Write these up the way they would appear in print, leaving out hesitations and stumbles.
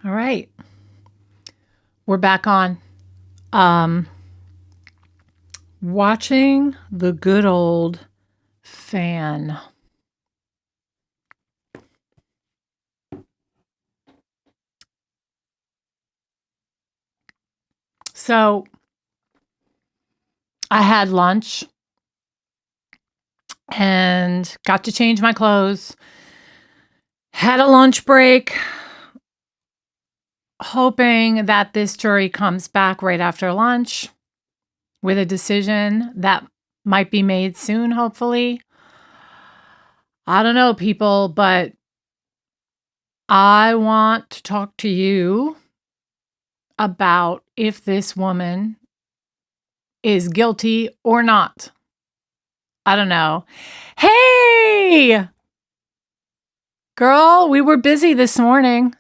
All right. We're back on. Um, Watching the good old fan. So I had lunch and got to change my clothes. Had a lunch break, hoping that this jury comes back right after lunch with a decision that might be made soon, hopefully. I don't know, people, but I want to talk to you about if this woman is guilty or not. I don't know. Hey, girl, we were busy this morning.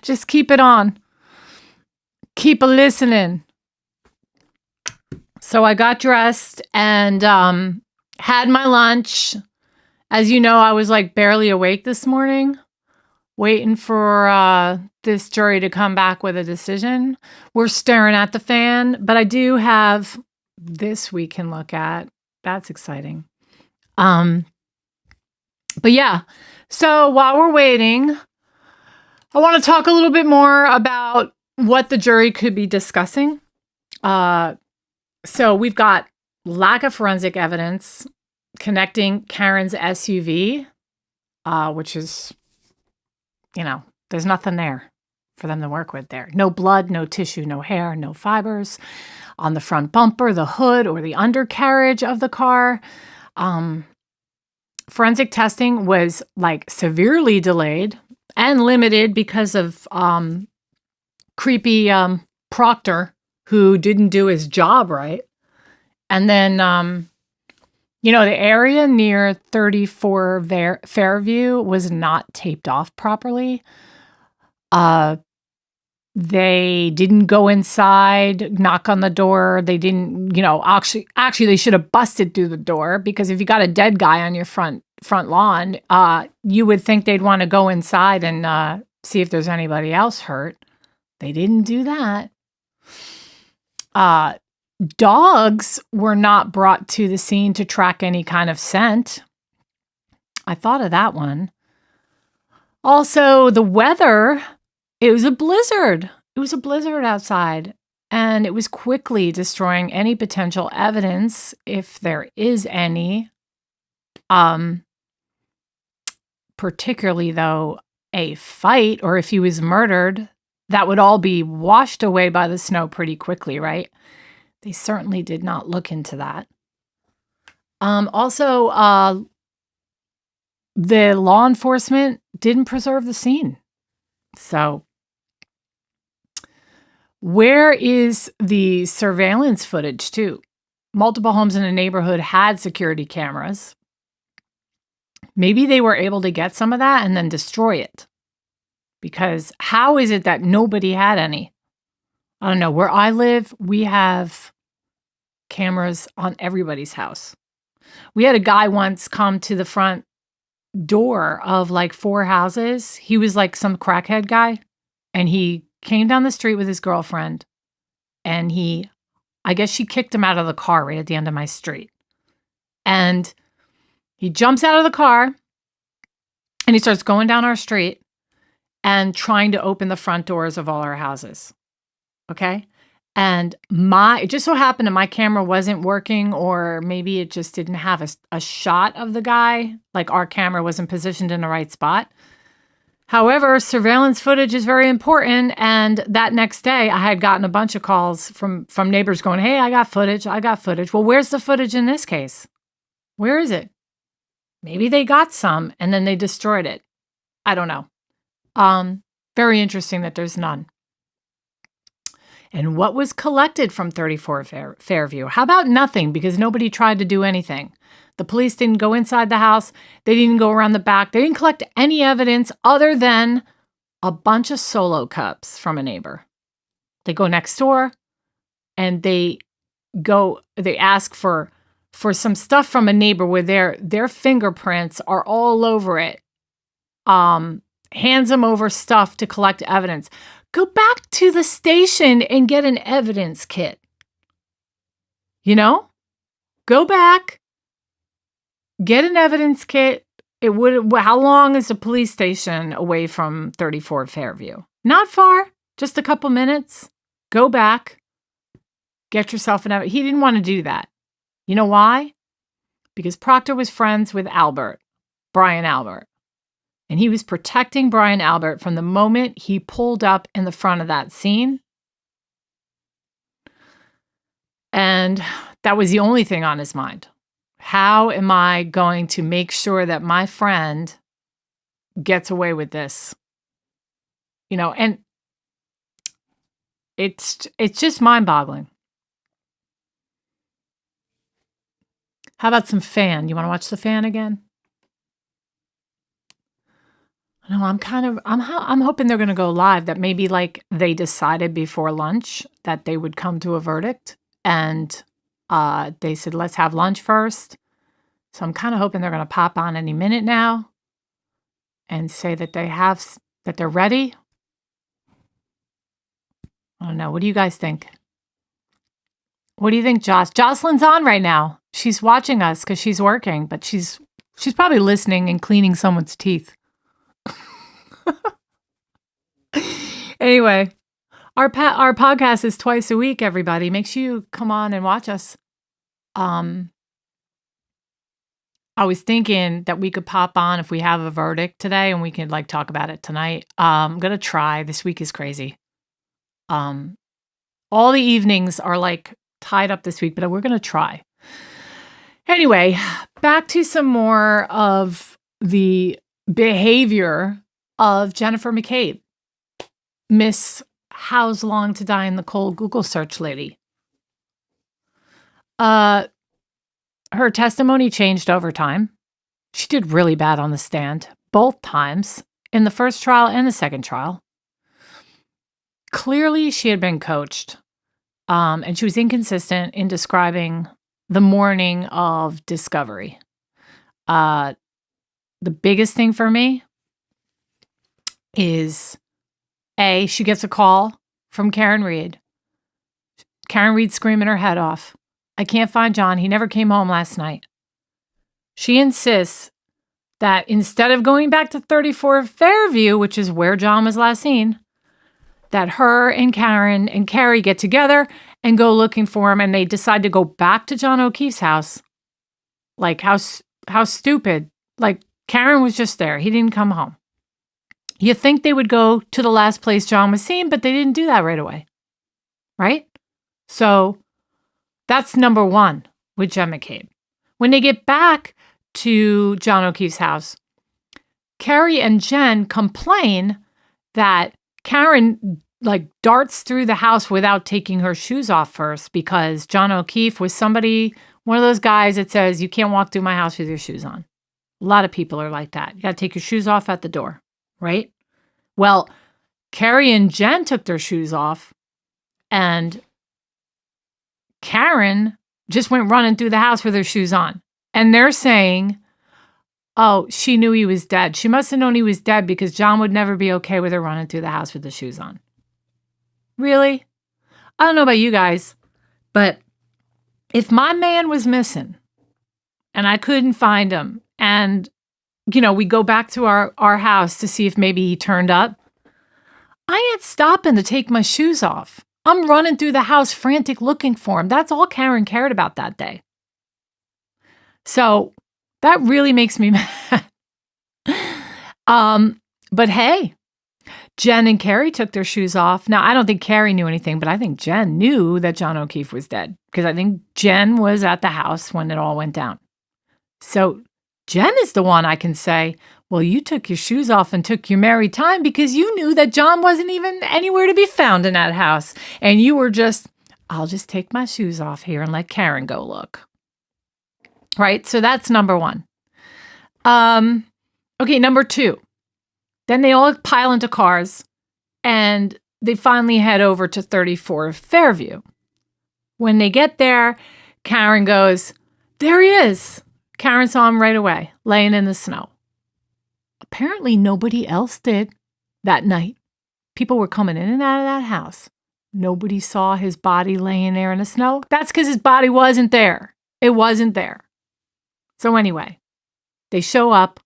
Just keep it on. Keep a listening. So I got dressed and had my lunch. As you know, I was like barely awake this morning, waiting for this jury to come back with a decision. We're staring at the fan, but I do have this we can look at. That's exciting. But yeah, so while we're waiting, I want to talk a little bit more about what the jury could be discussing. So we've got lack of forensic evidence connecting Karen's SUV, which is, there's nothing there for them to work with there. No blood, no tissue, no hair, no fibers on the front bumper, the hood, or the undercarriage of the car. Forensic testing was like severely delayed and limited because of creepy Proctor, who didn't do his job right. And then, the area near 34 Fairview was not taped off properly. They didn't go inside, knock on the door. They didn't, actually they should have busted through the door, because if you got a dead guy on your front lawn, you would think they'd want to go inside and see if there's anybody else hurt. They didn't do that. Dogs were not brought to the scene to track any kind of scent. I thought of that one. Also, the weather, it was a blizzard. It was a blizzard outside, and it was quickly destroying any potential evidence, if there is any. Particularly, though, a fight, or if he was murdered, that would all be washed away by the snow pretty quickly, right? They certainly did not look into that. Also, the law enforcement didn't preserve the scene. So, where is the surveillance footage, too? Multiple homes in the neighborhood had security cameras. Maybe they were able to get some of that and then destroy it. Because how is it that nobody had any? I don't know. Where I live, we have cameras on everybody's house. We had a guy once come to the front door of like 4 houses. He was like some crackhead guy, and he came down the street with his girlfriend, and I guess she kicked him out of the car right at the end of my street. And he jumps out of the car and he starts going down our street and trying to open the front doors of all our houses. Okay? And it just so happened that my camera wasn't working, or maybe it just didn't have a shot of the guy. Like our camera wasn't positioned in the right spot. However, surveillance footage is very important. And that next day, I had gotten a bunch of calls from neighbors going, "Hey, I got footage. Well, where's the footage in this case? Where is it? Maybe they got some and then they destroyed it. I don't know. Very interesting that there's none. And what was collected from 34 Fairview? How about nothing? Because nobody tried to do anything. The police didn't go inside the house. They didn't go around the back. They didn't collect any evidence other than a bunch of Solo cups from a neighbor. They go next door and they ask for some stuff from a neighbor where their fingerprints are all over it. hands him over stuff to collect evidence. Go back to the station and get an evidence kit. You know? Go back, get an evidence kit. How long is the police station away from 34 Fairview? Not far, just a couple minutes. Go back, get yourself an evidence. He didn't want to do that. You know why? Because Proctor was friends with Brian Albert. And he was protecting Brian Albert from the moment he pulled up in the front of that scene. And that was the only thing on his mind. How am I going to make sure that my friend gets away with this? You know, and it's just mind-boggling. How about some Fan? You want to watch The Fan again? No, I'm hoping they're going to go live, that maybe like they decided before lunch that they would come to a verdict, and they said, let's have lunch first. So I'm kind of hoping they're going to pop on any minute now and say that they're ready. I don't know. What do you guys think? What do you think, Joss? Jocelyn's on right now. She's watching us because she's working, but she's probably listening and cleaning someone's teeth. Anyway, our podcast is twice a week, everybody. Make sure you come on and watch us. I was thinking that we could pop on if we have a verdict today and we could like talk about it tonight. I'm going to try. This week is crazy. All the evenings are like tied up this week, but we're going to try. Anyway, back to some more of the behavior of Jennifer McCabe, Miss How's Long to Die in the Cold Google search lady. Her testimony changed over time. She did really bad on the stand, both times, in the first trial and the second trial. Clearly, she had been coached, and she was inconsistent in describing the morning of discovery. The biggest thing for me is, she gets a call from Karen Reed. Karen Reed screaming her head off. I can't find John. He never came home last night. She insists that instead of going back to 34 Fairview, which is where John was last seen, that her and Karen and Carrie get together and go looking for him, and they decide to go back to John O'Keefe's house. Like, how stupid. Like, Karen was just there. He didn't come home. You think they would go to the last place John was seen, but they didn't do that right away. Right? So that's number one with Jen McCabe. When they get back to John O'Keefe's house, Carrie and Jen complain that Karen darts through the house without taking her shoes off first, because John O'Keefe was one of those guys that says, you can't walk through my house with your shoes on. A lot of people are like that. You got to take your shoes off at the door, right? Well, Carrie and Jen took their shoes off, and Karen just went running through the house with her shoes on. And they're saying, oh, she knew he was dead. She must have known he was dead because John would never be okay with her running through the house with the shoes on. Really? I don't know about you guys, but if my man was missing and I couldn't find him, and, we go back to our house to see if maybe he turned up, I ain't stopping to take my shoes off. I'm running through the house frantic looking for him. That's all Karen cared about that day. So that really makes me mad. But hey, Jen and Carrie took their shoes off. Now, I don't think Carrie knew anything, but I think Jen knew that John O'Keefe was dead, because I think Jen was at the house when it all went down. So Jen is the one I can say, well, you took your shoes off and took your merry time because you knew that John wasn't even anywhere to be found in that house. And you were just, I'll just take my shoes off here and let Karen go look. Right? So that's number one. Okay, number two. Then they all pile into cars and they finally head over to 34 Fairview. When they get there, Karen goes, there he is. Karen saw him right away, laying in the snow. Apparently, nobody else did that night. People were coming in and out of that house. Nobody saw his body laying there in the snow. That's because his body wasn't there. It wasn't there. So anyway, they show up.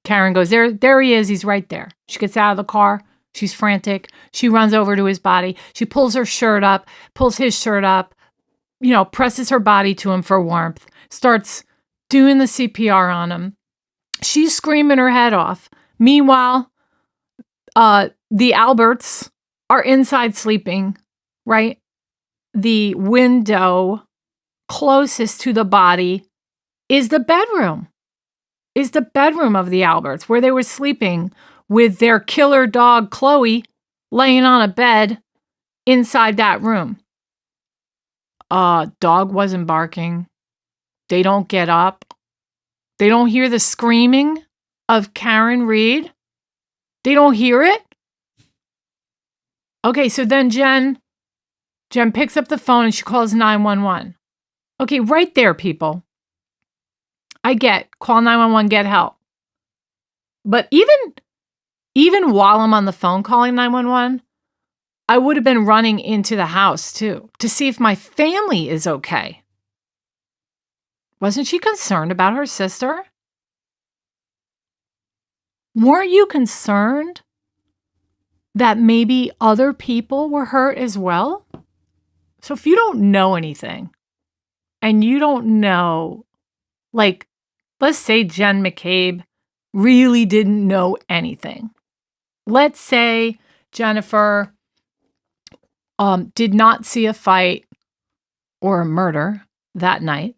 Karen goes, there he is. He's right there. She gets out of the car. She's frantic. She runs over to his body. She pulls her shirt up, pulls his shirt up, presses her body to him for warmth, starts doing the CPR on him. She's screaming her head off. Meanwhile, the Alberts are inside sleeping, right? The window closest to the body is the bedroom of the Alberts, where they were sleeping with their killer dog, Chloe, laying on a bed inside that room. Dog wasn't barking. They don't get up. They don't hear the screaming of Karen Read. They don't hear it. Okay, so then Jen picks up the phone and she calls 911. Okay, right there, people. I get, call 911, get help. But even while I'm on the phone calling 911, I would have been running into the house too to see if my family is okay. Wasn't she concerned about her sister? Weren't you concerned that maybe other people were hurt as well? So if you don't know anything and you don't know, like, let's say Jen McCabe really didn't know anything. Let's say Jennifer did not see a fight or a murder that night.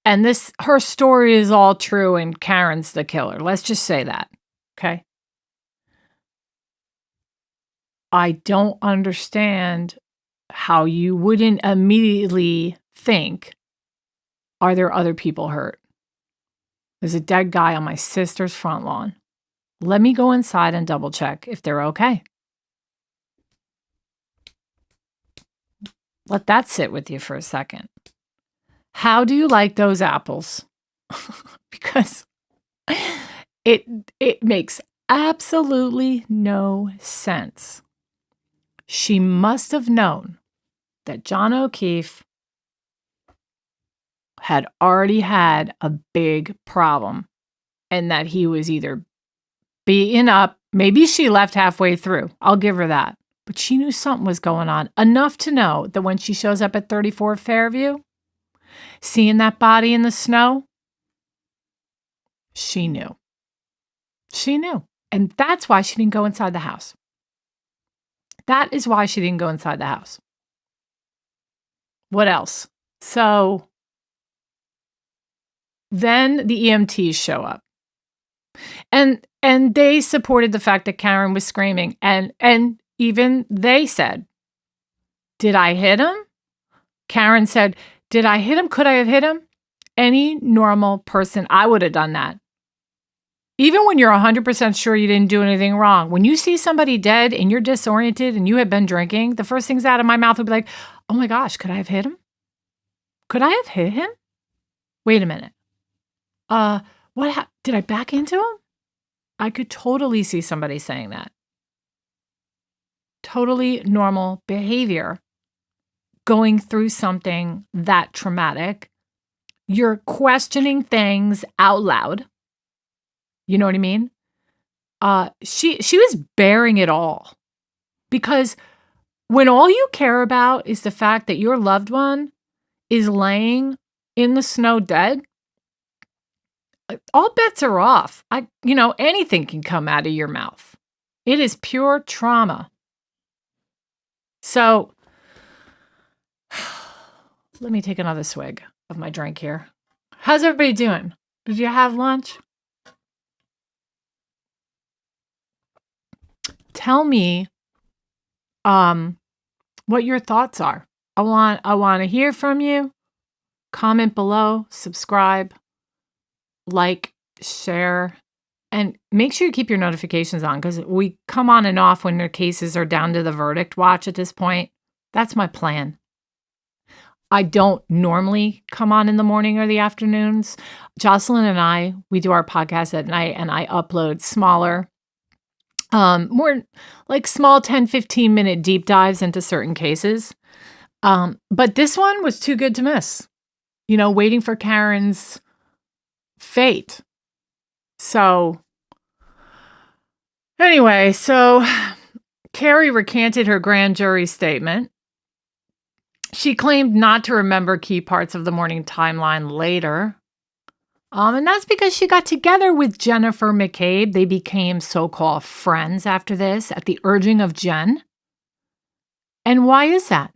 And her story is all true and Karen's the killer. Let's just say that. Okay. I don't understand how you wouldn't immediately think, are there other people hurt? There's a dead guy on my sister's front lawn. Let me go inside and double check if they're okay. Let that sit with you for a second. How do you like those apples? Because it makes absolutely no sense. She must have known that John O'Keefe had already had a big problem and that he was either beaten up. Maybe she left halfway through. I'll give her that. But she knew something was going on, enough to know that when she shows up at 34 Fairview, seeing that body in the snow, she knew. She knew. And that's why she didn't go inside the house. That is why she didn't go inside the house. What else? So then the EMTs show up. And they supported the fact that Karen was screaming. And even they said, did I hit him? Karen said, did I hit him? Could I have hit him? Any normal person, I would have done that. Even when you're 100% sure you didn't do anything wrong. When you see somebody dead and you're disoriented and you have been drinking, the first things out of my mouth would be like, oh my gosh, could I have hit him? Could I have hit him? Wait a minute. Did I back into him? I could totally see somebody saying that. Totally normal behavior. Going through something that traumatic. You're questioning things out loud. You know what I mean? She was bearing it all. Because when all you care about is the fact that your loved one is laying in the snow dead, all bets are off. Anything can come out of your mouth. It is pure trauma. So, let me take another swig of my drink here. How's everybody doing? Did you have lunch? Tell me what your thoughts are. I want to hear from you. Comment below, subscribe, like, share, and make sure you keep your notifications on because we come on and off when their cases are down to the verdict watch at this point. That's my plan. I don't normally come on in the morning or the afternoons. Jocelyn and I, we do our podcast at night, and I upload smaller, more like small 10, 15-minute deep dives into certain cases. But this one was too good to miss, waiting for Karen's fate. So anyway, Carrie recanted her grand jury statement. She claimed not to remember key parts of the morning timeline later. And that's because she got together with Jennifer McCabe. They became so-called friends after this at the urging of Jen. And why is that?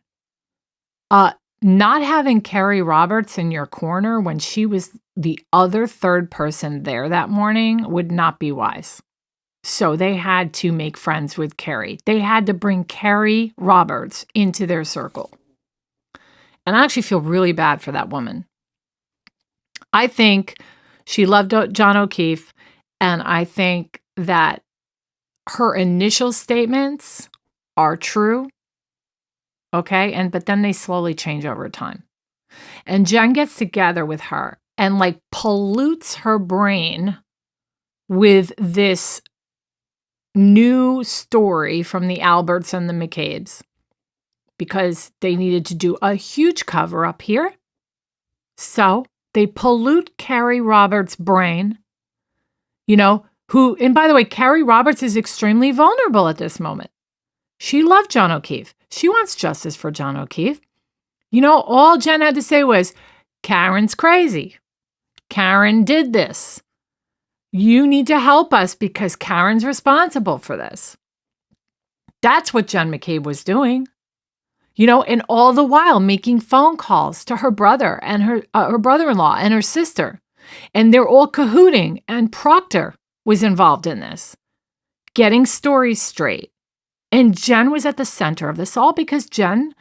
Not having Carrie Roberts in your corner when she was the other third person there that morning would not be wise. So they had to make friends with Carrie. They had to bring Carrie Roberts into their circle. And I actually feel really bad for that woman. I think she loved John O'Keefe, and I think that her initial statements are true. Okay, but then they slowly change over time. And Jen gets together with her and pollutes her brain with this new story from the Alberts and the McCabes, because they needed to do a huge cover up here. So they pollute Carrie Roberts' brain, and by the way, Carrie Roberts is extremely vulnerable at this moment. She loved John O'Keefe. She wants justice for John O'Keefe. All Jen had to say was, Karen's crazy. Karen did this. You need to help us because Karen's responsible for this. That's what Jen McCabe was doing. And all the while making phone calls to her brother and her brother-in-law and her sister. And they're all cahooting, and Proctor was involved in this, getting stories straight. And Jen was at the center of this all because Jen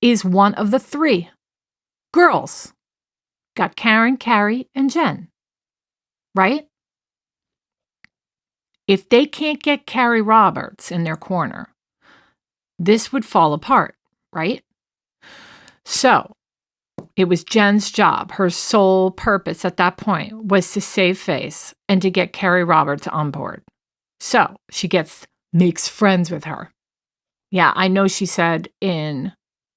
is one of the three girls. Got Karen, Carrie, and Jen, right? If they can't get Carrie Roberts in their corner, this would fall apart. Right? So it was Jen's job. Her sole purpose at that point was to save face and to get Carrie Roberts on board. So she makes friends with her. Yeah, I know she said in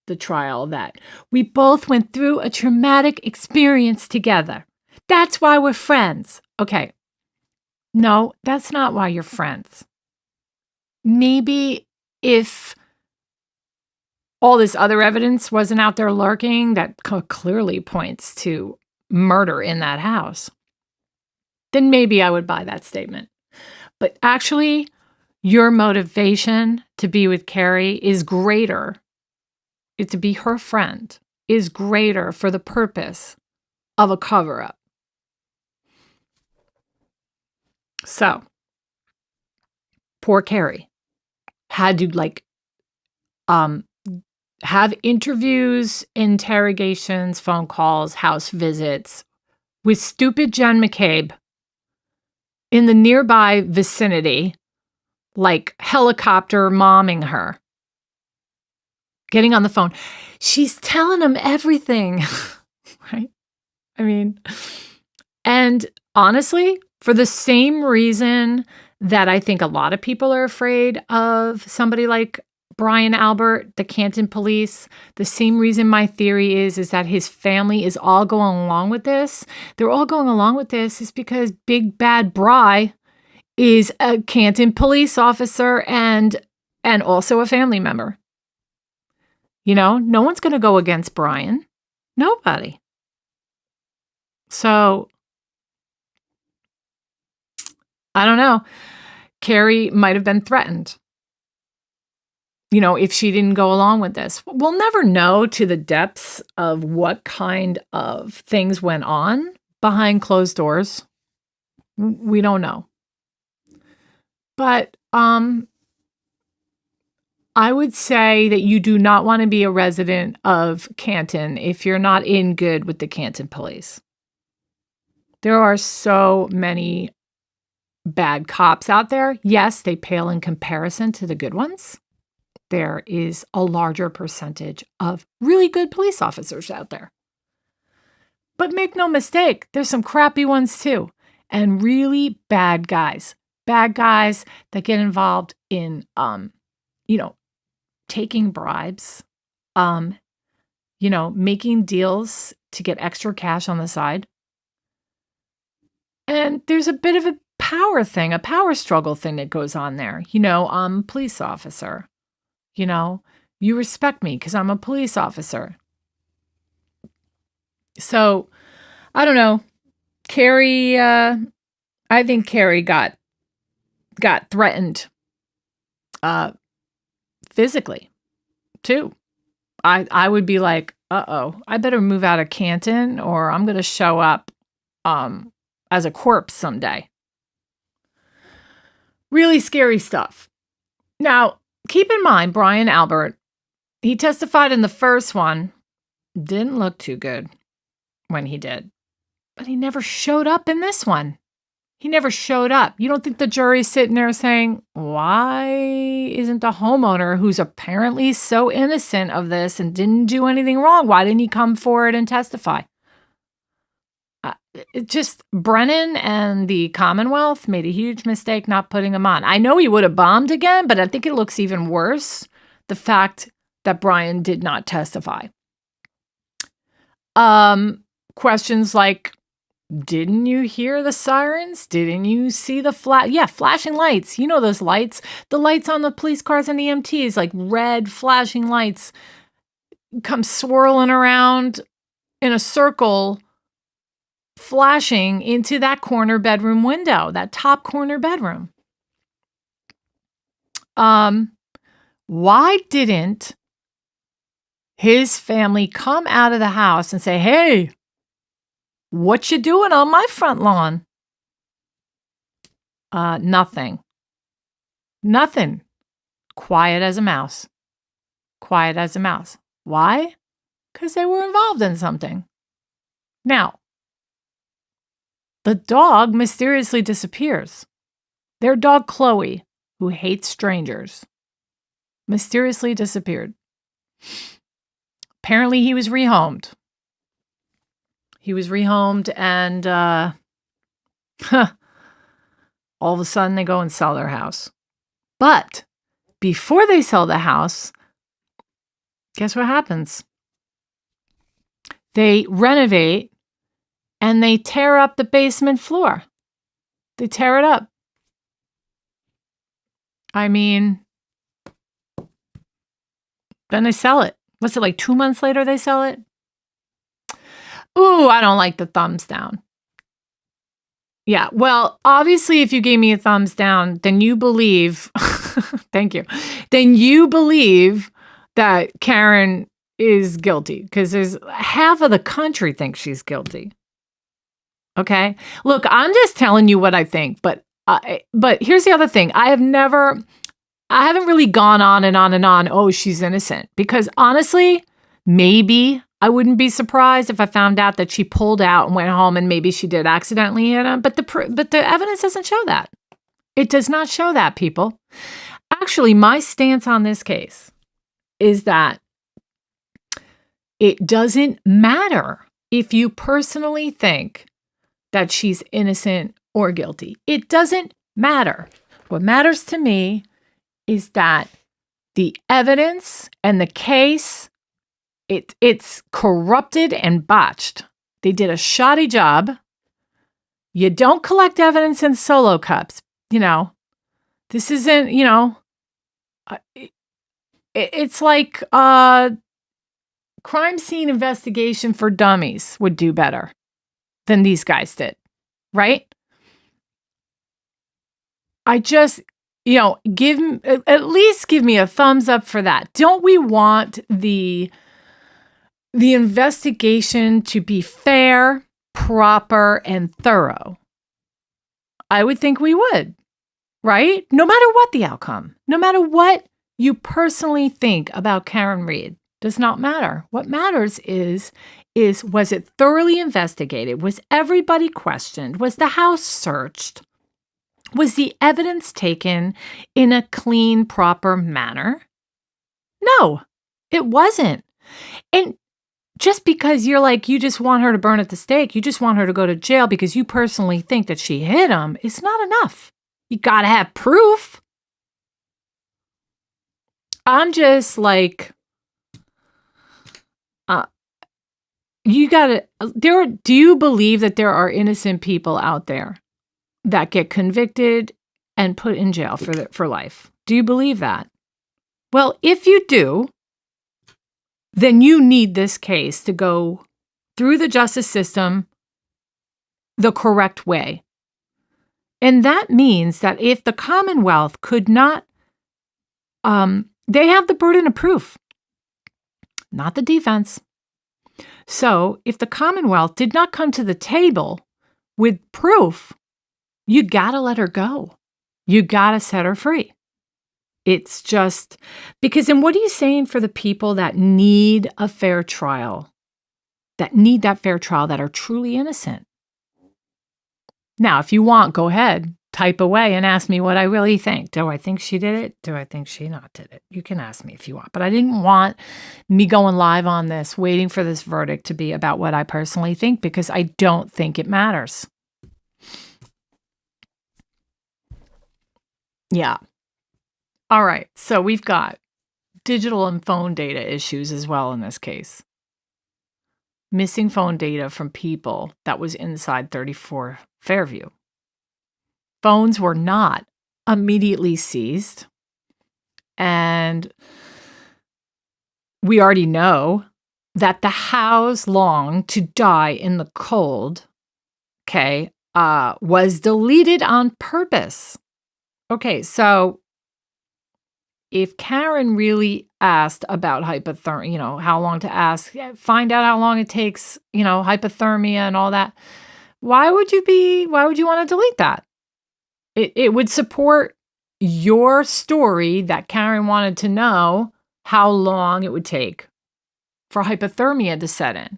the trial that we both went through a traumatic experience together. That's why we're friends. Okay. No, that's not why you're friends. Maybe if all this other evidence wasn't out there lurking that clearly points to murder in that house, then maybe I would buy that statement. But actually, your motivation to be with Carrie is greater, to be her friend, is greater for the purpose of a cover-up. So, poor Carrie had to have interviews, interrogations, phone calls, house visits with stupid Jen McCabe in the nearby vicinity, helicopter momming her, getting on the phone. She's telling him everything, right? I mean, and honestly, for the same reason that I think a lot of people are afraid of somebody like Brian Albert, the Canton police, the same reason my theory is that his family is all going along with this. They're all going along with this is because Big Bad Bry is a Canton police officer and also a family member. No one's going to go against Brian. Nobody. So, I don't know. Carrie might have been threatened. If she didn't go along with this. We'll never know to the depths of what kind of things went on behind closed doors. We don't know. But I would say that you do not want to be a resident of Canton if you're not in good with the Canton police. There are so many bad cops out there. Yes, they pale in comparison to the good ones. there is a larger percentage of really good police officers out there. But make no mistake, there's some crappy ones too, and really bad guys. Bad guys that get involved in, taking bribes, making deals to get extra cash on the side. And there's a bit of a power thing, a power struggle thing that goes on there. I'm a police officer. You respect me because I'm a police officer. So, I don't know. Carrie, I think Carrie got threatened physically too. I would be like, uh-oh, I better move out of Canton or I'm going to show up as a corpse someday. Really scary stuff. Now, keep in mind, Brian Albert, he testified in the first one, didn't look too good when he did, but he never showed up in this one. He never showed up. You don't think the jury's sitting there saying, why isn't the homeowner who's apparently so innocent of this and didn't do anything wrong, why didn't he come forward and testify? Brennan and the Commonwealth made a huge mistake not putting him on. I know he would have bombed again, but I think it looks even worse, the fact that Brian did not testify. Questions like, didn't you hear the sirens? Didn't you see the flashing lights? You know those lights, the lights on the police cars and the EMTs, like red flashing lights come swirling around in a circle, flashing into that corner bedroom window, that top corner bedroom. Why didn't his family come out of the house and say, hey, what you doing on my front lawn? Nothing. Quiet as a mouse. Why? Because they were involved in something. Now, the dog mysteriously disappears. Their dog, Chloe, who hates strangers, mysteriously disappeared. Apparently, he was rehomed. And all of a sudden they go and sell their house. But before they sell the house, guess what happens? They renovate and they tear up the basement floor. They tear it up. I mean, then they sell it. What's it, like 2 months later they sell it? Ooh, I don't like the thumbs down. Yeah, well, obviously, if you gave me a thumbs down, then you believe, thank you, then you believe that Karen is guilty, because there's half of the country thinks she's guilty. Okay? Look, I'm just telling you what I think, but here's the other thing. I haven't really gone on and on and on, oh, she's innocent, because honestly, maybe I wouldn't be surprised if I found out that she pulled out and went home and maybe she did accidentally hit him. But the evidence doesn't show that. It does not show that, people. Actually, my stance on this case is that it doesn't matter if you personally think that she's innocent or guilty. It doesn't matter. What matters to me is that the evidence and the case, it's corrupted and botched. They did a shoddy job. You don't collect evidence in solo cups. This isn't, it's like crime scene investigation for dummies would do better than these guys did, right? I just, at least give me a thumbs up for that. Don't we want the investigation to be fair, proper, and thorough? I would think we would, right? No matter what the outcome, no matter what you personally think about Karen Read, does not matter. What matters is was it thoroughly investigated? Was everybody questioned? Was the house searched? Was the evidence taken in a clean, proper manner? No, it wasn't. And just because you're like, you just want her to burn at the stake, you just want her to go to jail because you personally think that she hit him, is not enough. You got to have proof. I'm just like, you got to, do you believe that there are innocent people out there that get convicted and put in jail for life? Do you believe that? Well, if you do, then you need this case to go through the justice system the correct way. And that means that if the Commonwealth could not, they have the burden of proof, not the defense. So if the Commonwealth did not come to the table with proof, you got to let her go. You got to set her free. It's just because, and what are you saying for the people that need a fair trial, that need that fair trial, that are truly innocent? Now, if you want, go ahead, type away and ask me what I really think. Do I think she did it? Do I think she not did it? You can ask me if you want, but I didn't want me going live on this, waiting for this verdict to be about what I personally think, because I don't think it matters. Yeah. All right, so we've got digital and phone data issues as well in this case. Missing phone data from people that was inside 34 Fairview. Phones were not immediately seized. And we already know that the How's Long to Die in the Cold, was deleted on purpose. Okay, so if Karen really asked about hypothermia, how long to ask, find out how long it takes, hypothermia and all that, why would you want to delete that? It would support your story that Karen wanted to know how long it would take for hypothermia to set in.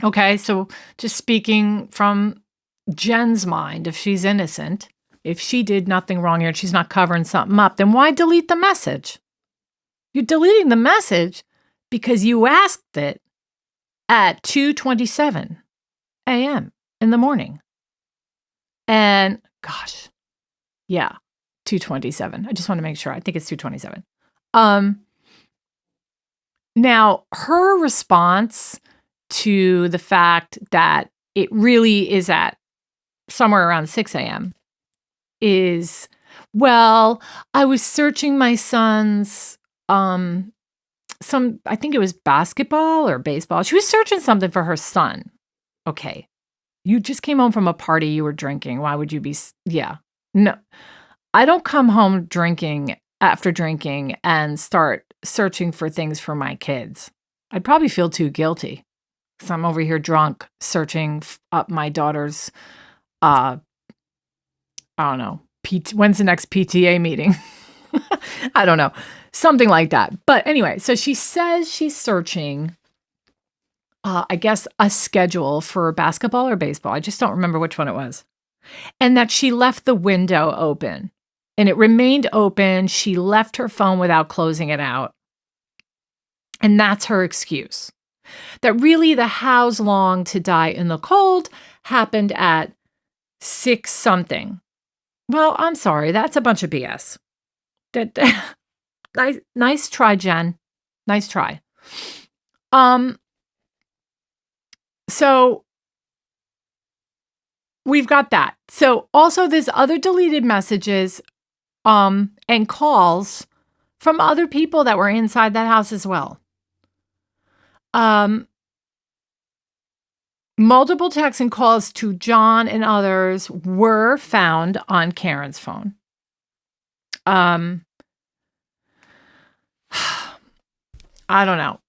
Okay, so just speaking from Jen's mind, if she's innocent, if she did nothing wrong here and she's not covering something up, then why delete the message? You're deleting the message because you asked it at 2:27 a.m. in the morning. And gosh, yeah, 2:27. I just want to make sure. I think it's 2:27. Now, her response to the fact that it really is at somewhere around 6 a.m. is, well, I was searching my son's, I think it was basketball or baseball. She was searching something for her son. Okay. You just came home from a party, you were drinking. Why would you be? Yeah. No, I don't come home after drinking and start searching for things for my kids. I'd probably feel too guilty because I'm over here drunk searching up my daughter's, I don't know, when's the next PTA meeting? I don't know. Something like that. But anyway, so she says she's searching, I guess, a schedule for basketball or baseball. I just don't remember which one it was. And that she left the window open and it remained open. She left her phone without closing it out. And that's her excuse. That really the How's Long to Die in the Cold happened at 6 something. Well, I'm sorry. That's a bunch of BS. Nice try, Jen. Nice try. So we've got that. So also there's other deleted messages and calls from other people that were inside that house as well. Multiple texts and calls to John and others were found on Karen's phone. I don't know.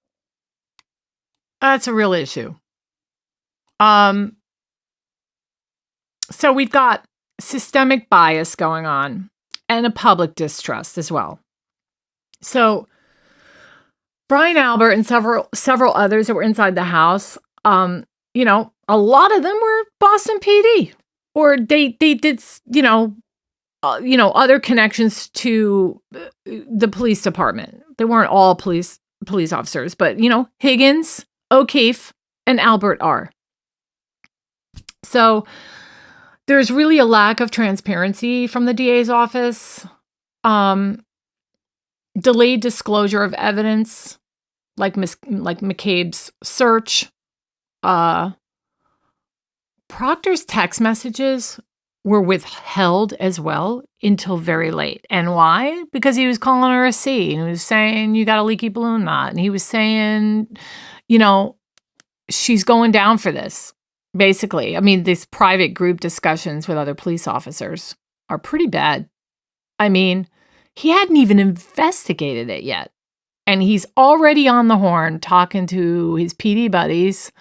That's a real issue. So we've got systemic bias going on and a public distrust as well. So Brian Albert and several others that were inside the house, a lot of them were Boston PD, or they did, other connections to the police department, they weren't all police officers, but, Higgins, O'Keefe, and Albert R. So there's really a lack of transparency from the DA's office, delayed disclosure of evidence, like McCabe's search. Proctor's text messages were withheld as well until very late. And why? Because he was calling her a C, and he was saying, you got a leaky balloon knot. And he was saying, she's going down for this, basically. I mean, these private group discussions with other police officers are pretty bad. I mean, he hadn't even investigated it yet. And he's already on the horn talking to his PD buddies,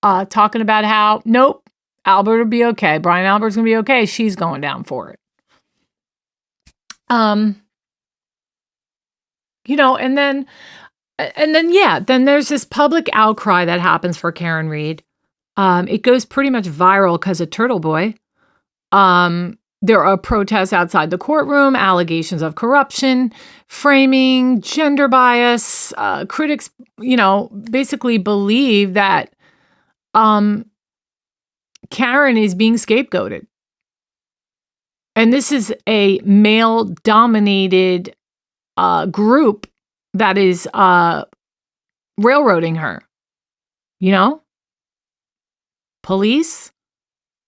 talking about how, nope, Albert will be okay. Brian Albert's going to be okay. She's going down for it. And then there's this public outcry that happens for Karen Read. It goes pretty much viral because of Turtle Boy. There are protests outside the courtroom, allegations of corruption, framing, gender bias. Critics, basically believe that Karen is being scapegoated. And this is a male-dominated group that is railroading her. Police,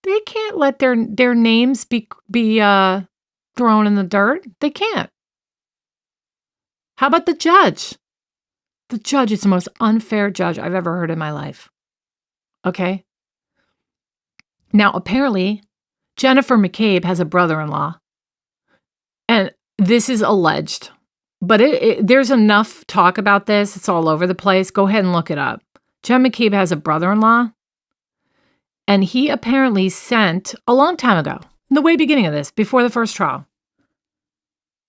they can't let their names be thrown in the dirt. They can't. How about the judge? The judge is the most unfair judge I've ever heard in my life. Okay? Now, apparently, Jennifer McCabe has a brother-in-law. And this is alleged. But there's enough talk about this. It's all over the place. Go ahead and look it up. Jen McCabe has a brother-in-law. And he apparently sent, a long time ago, in the way beginning of this, before the first trial,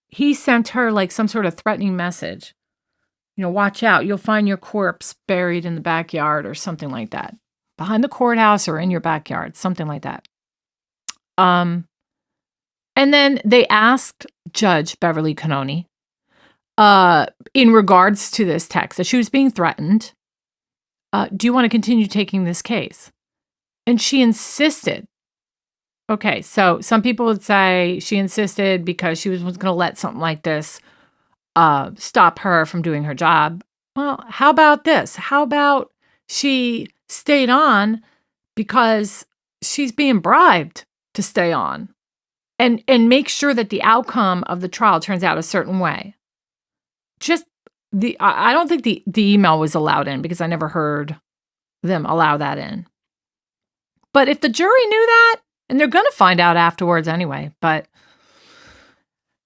he sent her like some sort of threatening message. Watch out. You'll find your corpse buried in the backyard or something like that. Behind the courthouse or in your backyard, something like that. And then they asked Judge Beverly Cannoni, in regards to this text, that she was being threatened, do you want to continue taking this case? And she insisted. Okay, so some people would say she insisted because she was going to let something like this stop her from doing her job. Well, how about this? How about she stayed on because she's being bribed to stay on and make sure that the outcome of the trial turns out a certain way? I don't think the email was allowed in because I never heard them allow that in. But if the jury knew that, and they're going to find out afterwards anyway, but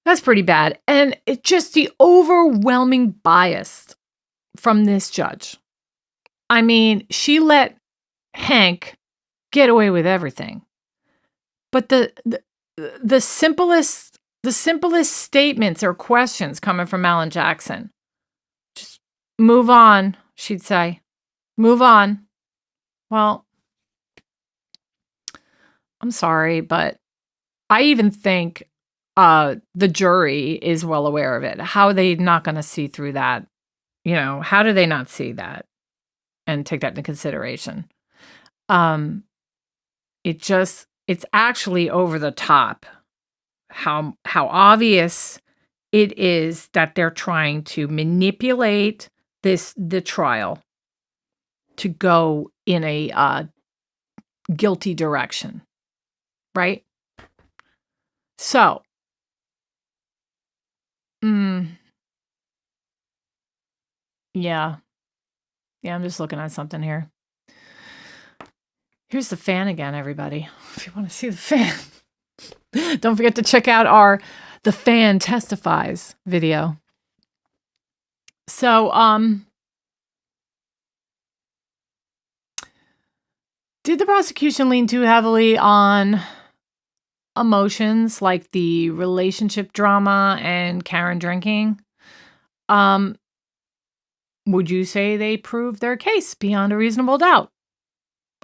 that's pretty bad. And it's just the overwhelming bias from this judge. I mean, she let Hank get away with everything. But the simplest statements or questions coming from Alan Jackson, just move on, she'd say. Move on. Well, I'm sorry, but I even think the jury is well aware of it. How are they not going to see through that? How do they not see that and take that into consideration? It's actually over the top how obvious it is that they're trying to manipulate the trial to go in a guilty direction. Right? So, yeah, I'm just looking at something here. Here's the fan again, everybody. If you want to see the fan, don't forget to check out our The Fan Testifies video. So, did the prosecution lean too heavily on emotions like the relationship drama and Karen drinking? Would you say they proved their case beyond a reasonable doubt?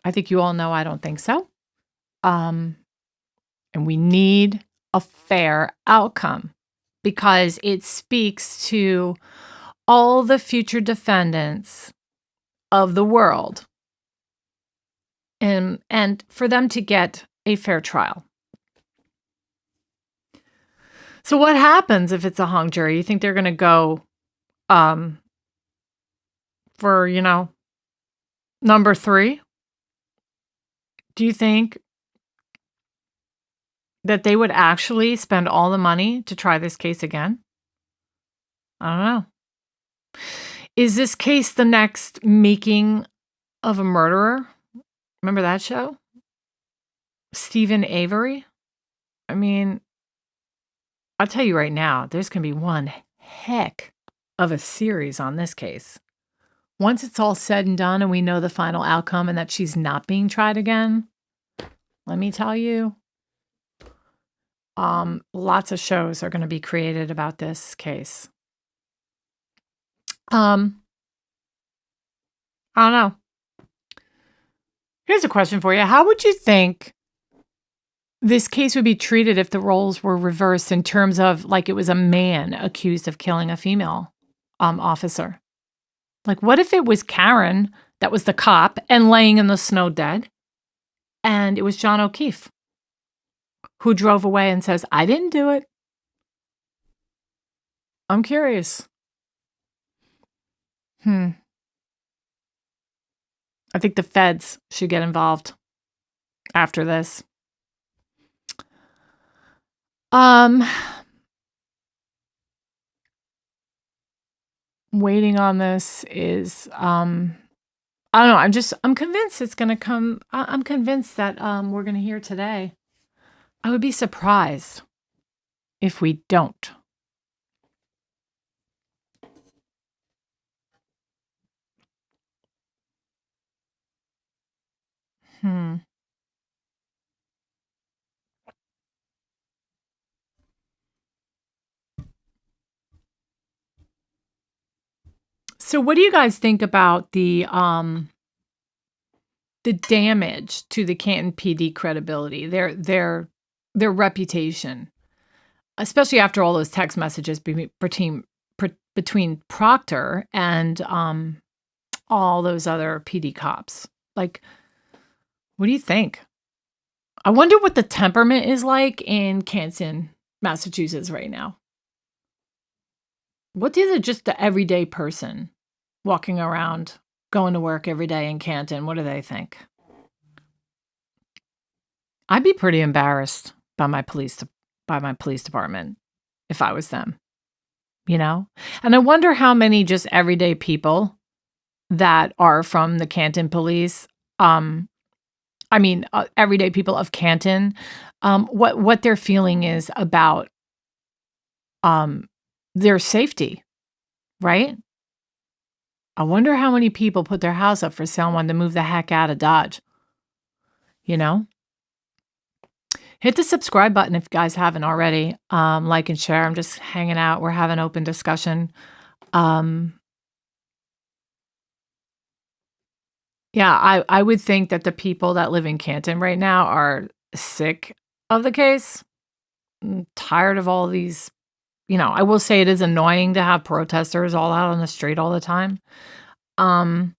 I think you all know I don't think so. And we need a fair outcome because it speaks to all the future defendants of the world and for them to get a fair trial. So what happens if it's a hung jury? You think they're going to go for, number 3? Do you think that they would actually spend all the money to try this case again? I don't know. Is this case the next Making of a Murderer? Remember that show? Stephen Avery? I mean, I'll tell you right now, there's going to be one heck of a series on this case. Once it's all said and done and we know the final outcome and that she's not being tried again, let me tell you, lots of shows are going to be created about this case. I don't know. Here's a question for you. How would you think this case would be treated if the roles were reversed in terms of like it was a man accused of killing a female officer? Like, what if it was Karen that was the cop and laying in the snow dead, and it was John O'Keefe who drove away and says, I didn't do it? I'm curious. I think the feds should get involved after this. Waiting on this is, I don't know. I'm convinced it's going to come. I'm convinced that we're going to hear today. I would be surprised if we don't. So what do you guys think about the damage to the Canton PD credibility, their reputation, especially after all those text messages between Proctor and all those other PD cops? Like, what do you think? I wonder what the temperament is like in Canton, Massachusetts right now. What is just the everyday person walking around, going to work every day in Canton? What do they think? I'd be pretty embarrassed by my police department if I was them, And I wonder how many just everyday people that are from the Canton police, everyday people of Canton, what their feeling is about their safety, right? I wonder how many people put their house up for sale and wanted to move the heck out of Dodge. Hit the subscribe button if you guys haven't already. Like and share. I'm just hanging out. We're having open discussion. Yeah, I would think that the people that live in Canton right now are sick of the case. I'm tired of all these. I will say it is annoying to have protesters all out on the street all the time. I'm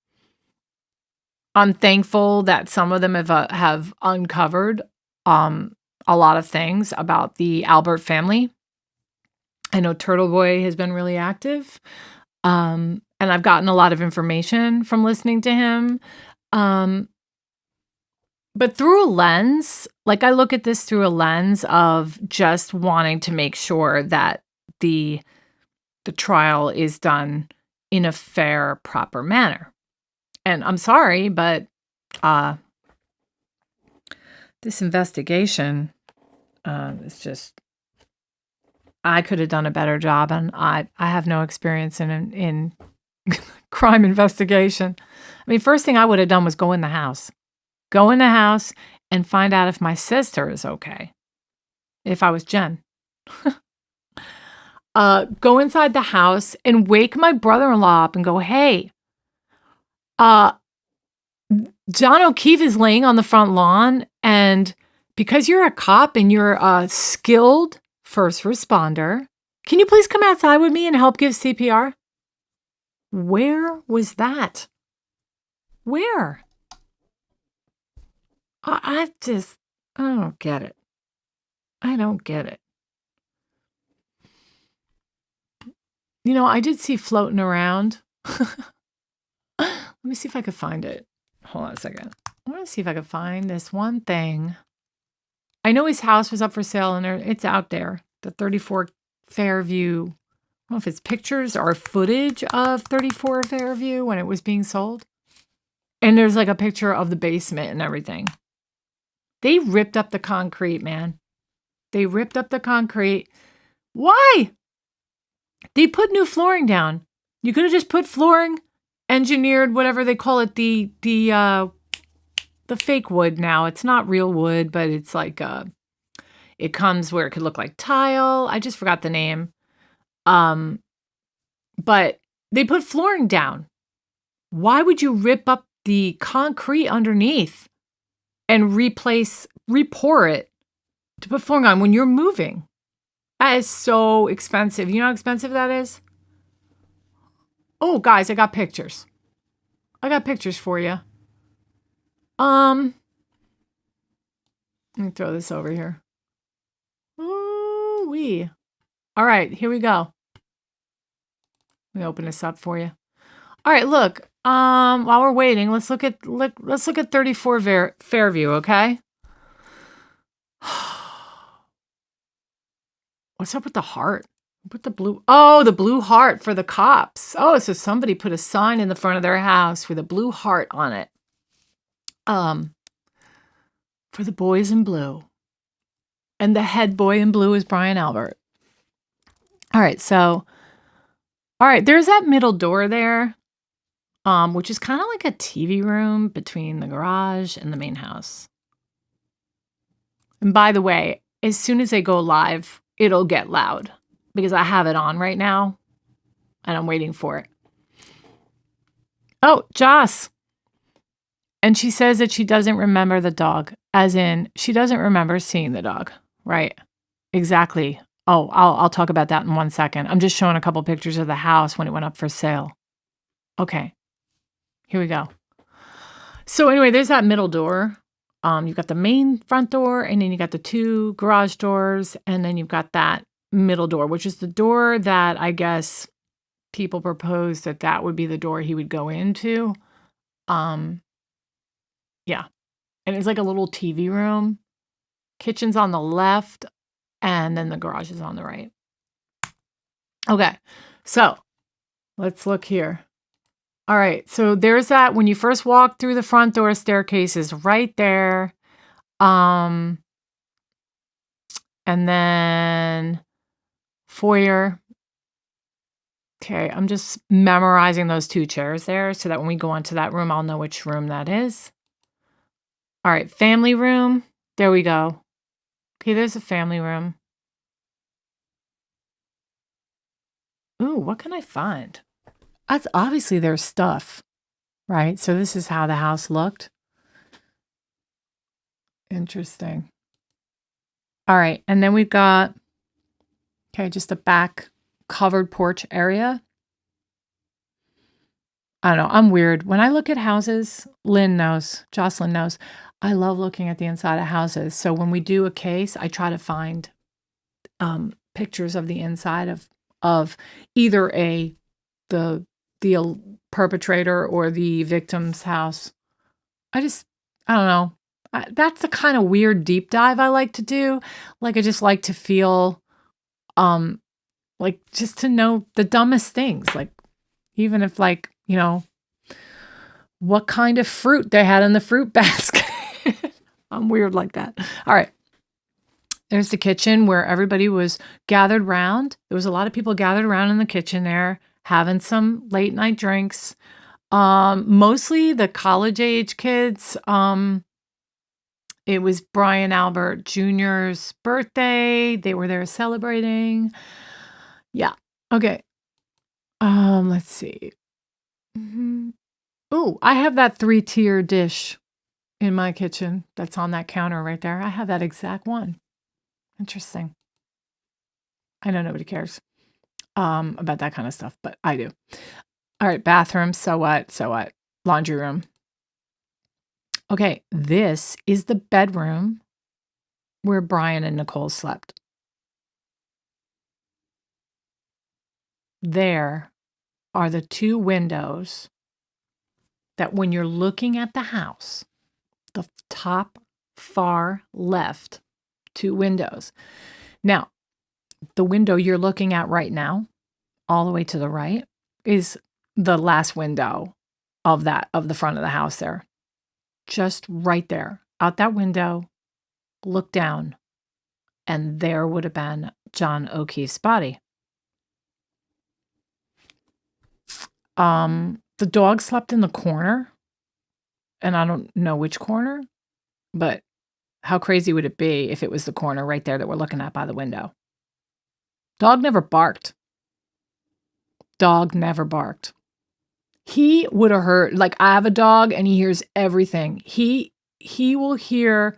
thankful that some of them have uncovered a lot of things about the Albert family. I know Turtle Boy has been really active, and I've gotten a lot of information from listening to him. But through a lens, like I look at this through a lens of just wanting to make sure that the trial is done in a fair, proper manner. And I'm sorry, but this investigation is just, I could have done a better job, and I have no experience in crime investigation. I mean, first thing I would have done was go in the house and find out if my sister is okay. If I was Jen. Go inside the house and wake my brother-in-law up and go, hey, John O'Keefe is laying on the front lawn, and because you're a cop and you're a skilled first responder, can you please come outside with me and help give CPR? Where was that? Where? I don't get it. I don't get it. You know, I did see floating around. Let me see if I could find it. Hold on a second. I want to see if I could find this one thing. I know his house was up for sale and it's out there. The 34 Fairview. I don't know if it's pictures or footage of 34 Fairview when it was being sold. And there's like a picture of the basement and everything. They ripped up the concrete, man. They ripped up the concrete. Why? They put new flooring down. You could have just put flooring, engineered, whatever they call it, the fake wood now. It's not real wood, but it's like it comes where it could look like tile. I just forgot the name. But they put flooring down. Why would you rip up the concrete underneath and re-pour it to put flooring on when you're moving? That is so expensive. You know how expensive that is? Oh, guys, I got pictures. I got pictures for you. Let me throw this over here. Ooh-wee. All right, here we go. Let me open this up for you. All right, look. While we're waiting, let's look at 34 Fairview, okay? What's up with the heart? Put the blue. Oh, the blue heart for the cops. Oh, so somebody put a sign in the front of their house with a blue heart on it. For the boys in blue. And the head boy in blue is Brian Albert. All right, there's that middle door there, which is kind of like a TV room between the garage and the main house. And by the way, as soon as they go live, it'll get loud because I have it on right now and I'm waiting for it. Oh, Joss. And she says that she doesn't remember the dog, as in she doesn't remember seeing the dog. Right. Exactly. Oh, I'll talk about that in 1 second. I'm just showing a couple pictures of the house when it went up for sale. Okay. Here we go. So anyway, there's that middle door. You've got the main front door, and then you got the 2 garage doors, and then you've got that middle door, which is the door that I guess people proposed that would be the door he would go into. Yeah. And it's like a little TV room. Kitchen's on the left, and then the garage is on the right. Okay. So let's look here. All right. So there's that. When you first walk through the front door, staircase is right there. And then foyer. Okay. I'm just memorizing those 2 chairs there so that when we go into that room, I'll know which room that is. All right. Family room. There we go. Okay. There's a family room. Ooh, what can I find? That's obviously there's stuff, right? So this is how the house looked. Interesting. All right. And then we've got, just a back covered porch area. I don't know. I'm weird. When I look at houses, Jocelyn knows, I love looking at the inside of houses. So when we do a case, I try to find pictures of the inside of either the perpetrator or the victim's house. I don't know. That's the kind of weird deep dive I like to do. Like, I just like to feel, like, just to know the dumbest things. Like, even if, like, what kind of fruit they had in the fruit basket. I'm weird like that. All right. There's the kitchen where everybody was gathered around. There was a lot of people gathered around in the kitchen there, having some late night drinks. Mostly the college age kids. It was Brian Albert Jr.'s birthday. They were there celebrating. Yeah. Okay. Let's see. Oh, I have that 3-tier dish in my kitchen that's on that counter right there. I have that exact one. Interesting. I know nobody cares about that kind of stuff, but I do. All right, bathroom, so what? So what? Laundry room. Okay, this is the bedroom where Brian and Nicole slept. There are the two windows that when you're looking at the house, the top far left, two windows. Now, the window you're looking at right now, all the way to the right, is the last window of the front of the house there. Just right there. Out that window, look down, and there would have been John O'Keefe's body. The dog slept in the corner, and I don't know which corner, but how crazy would it be if it was the corner right there that we're looking at by the window? Dog never barked. Dog never barked. He would have heard, like, I have a dog and he hears everything. He will hear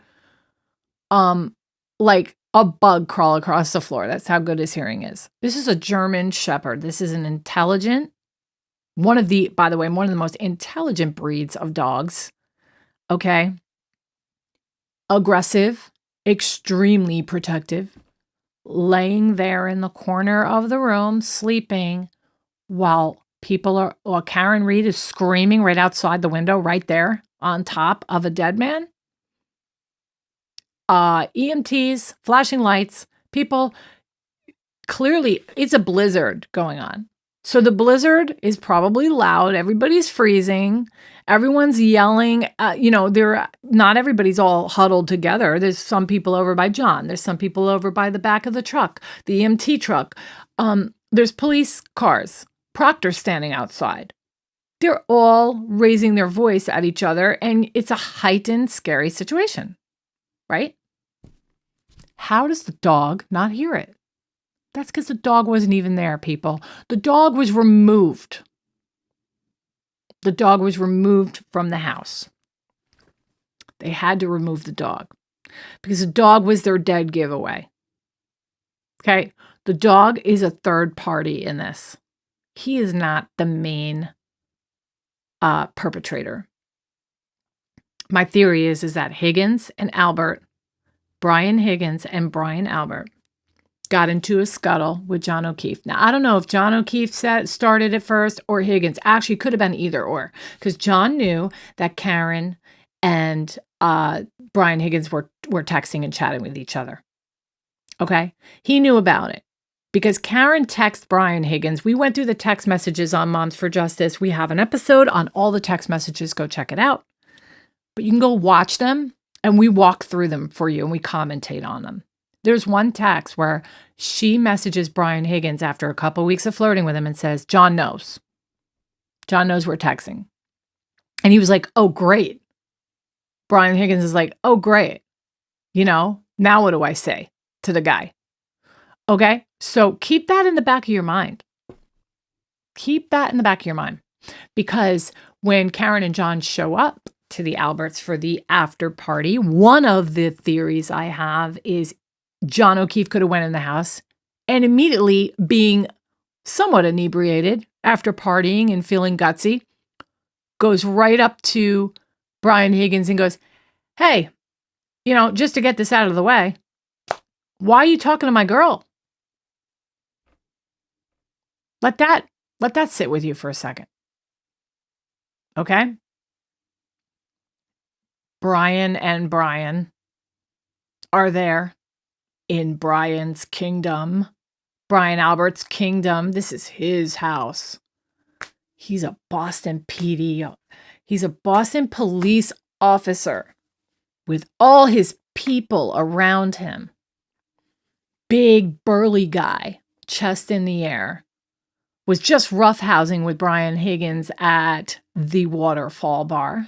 like a bug crawl across the floor. That's how good his hearing is. This is a German Shepherd. This is an intelligent, by the way, one of the most intelligent breeds of dogs. Okay. Aggressive, extremely protective, laying there in the corner of the room, sleeping while Karen Reed is screaming right outside the window, right there on top of a dead man. EMTs, flashing lights, people, clearly it's a blizzard going on. So the blizzard is probably loud. Everybody's freezing. Everyone's yelling. Not everybody's all huddled together. There's some people over by John. There's some people over by the back of the truck, the EMT truck. There's police cars. Proctor's standing outside. They're all raising their voice at each other, and it's a heightened, scary situation, right? How does the dog not hear it? That's because the dog wasn't even there, people. The dog was removed. The dog was removed from the house. They had to remove the dog because the dog was their dead giveaway. Okay? The dog is a third party in this. He is not the main perpetrator. My theory is that Higgins and Albert, Brian Higgins and Brian Albert, got into a scuttle with John O'Keefe. Now, I don't know if John O'Keefe started it first or Higgins. Actually, could have been either or, because John knew that Karen and Brian Higgins were texting and chatting with each other. Okay? He knew about it because Karen texted Brian Higgins. We went through the text messages on Moms for Justice. We have an episode on all the text messages. Go check it out. But you can go watch them, and we walk through them for you, and we commentate on them. There's one text where she messages Brian Higgins after a couple weeks of flirting with him and says, John knows. John knows we're texting. And he was like, oh, great. Brian Higgins is like, oh, great. Now what do I say to the guy? Okay, so keep that in the back of your mind. Keep that in the back of your mind. Because when Karen and John show up to the Alberts for the after party, one of the theories I have is John O'Keefe could have went in the house and immediately, being somewhat inebriated after partying and feeling gutsy, goes right up to Brian Higgins and goes, hey, just to get this out of the way, why are you talking to my girl? Let that sit with you for a second. Okay? Brian and Brian are there in Brian's kingdom, Brian Albert's kingdom. This is his house. He's a Boston PD. He's a Boston police officer with all his people around him. Big, burly guy, chest in the air, was just roughhousing with Brian Higgins at the Waterfall Bar.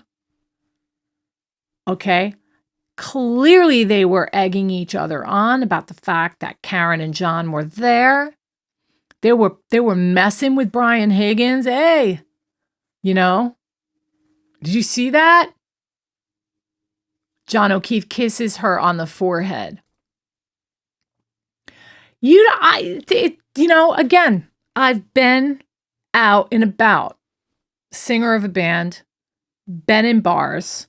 Okay? Clearly, they were egging each other on about the fact that Karen and John were there. They were messing with Brian Higgins. Hey, did you see that? John O'Keefe kisses her on the forehead. Again, I've been out and about singer of a band, been in bars.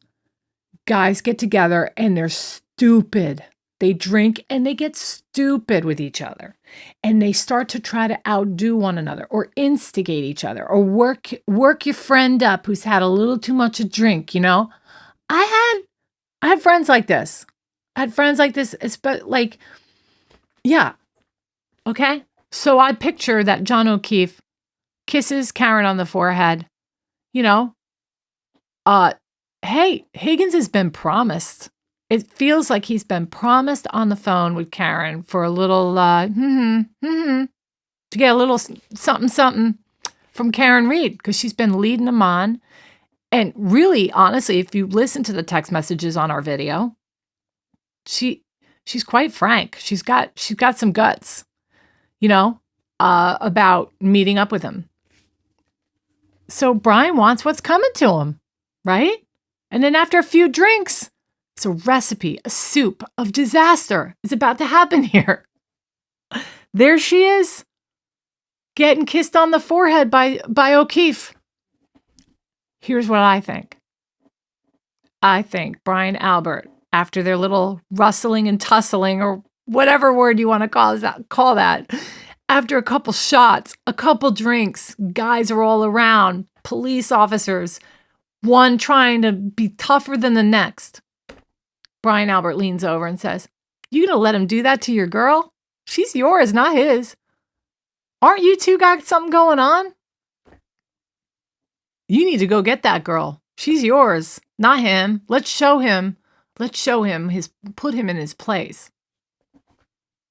Guys get together and they're stupid. They drink and they get stupid with each other. And they start to try to outdo one another or instigate each other or work your friend up who's had a little too much to drink, you know? I had friends like this. I had friends like this, like, yeah. Okay? So I picture that John O'Keefe kisses Karen on the forehead. You know, hey, Higgins has been promised. It feels like he's been promised on the phone with Karen for a little, to get a little something from Karen Read, because she's been leading him on. And really, honestly, if you listen to the text messages on our video, she's quite frank. She's got some guts, you know, about meeting up with him. So Brian wants what's coming to him, right? And then after a few drinks, it's a recipe, a soup of disaster is about to happen here. There she is, getting kissed on the forehead by O'Keefe. Here's what I think. I think Brian Albert, after their little rustling and tussling, or whatever word you want to call that, after a couple shots, a couple drinks, guys are all around, police officers, one trying to be tougher than the next. Brian Albert leans over and says, "You gonna let him do that to your girl? She's yours, not his. Aren't you two got something going on? You need to go get that girl. She's yours, not him. Let's show him put him in his place."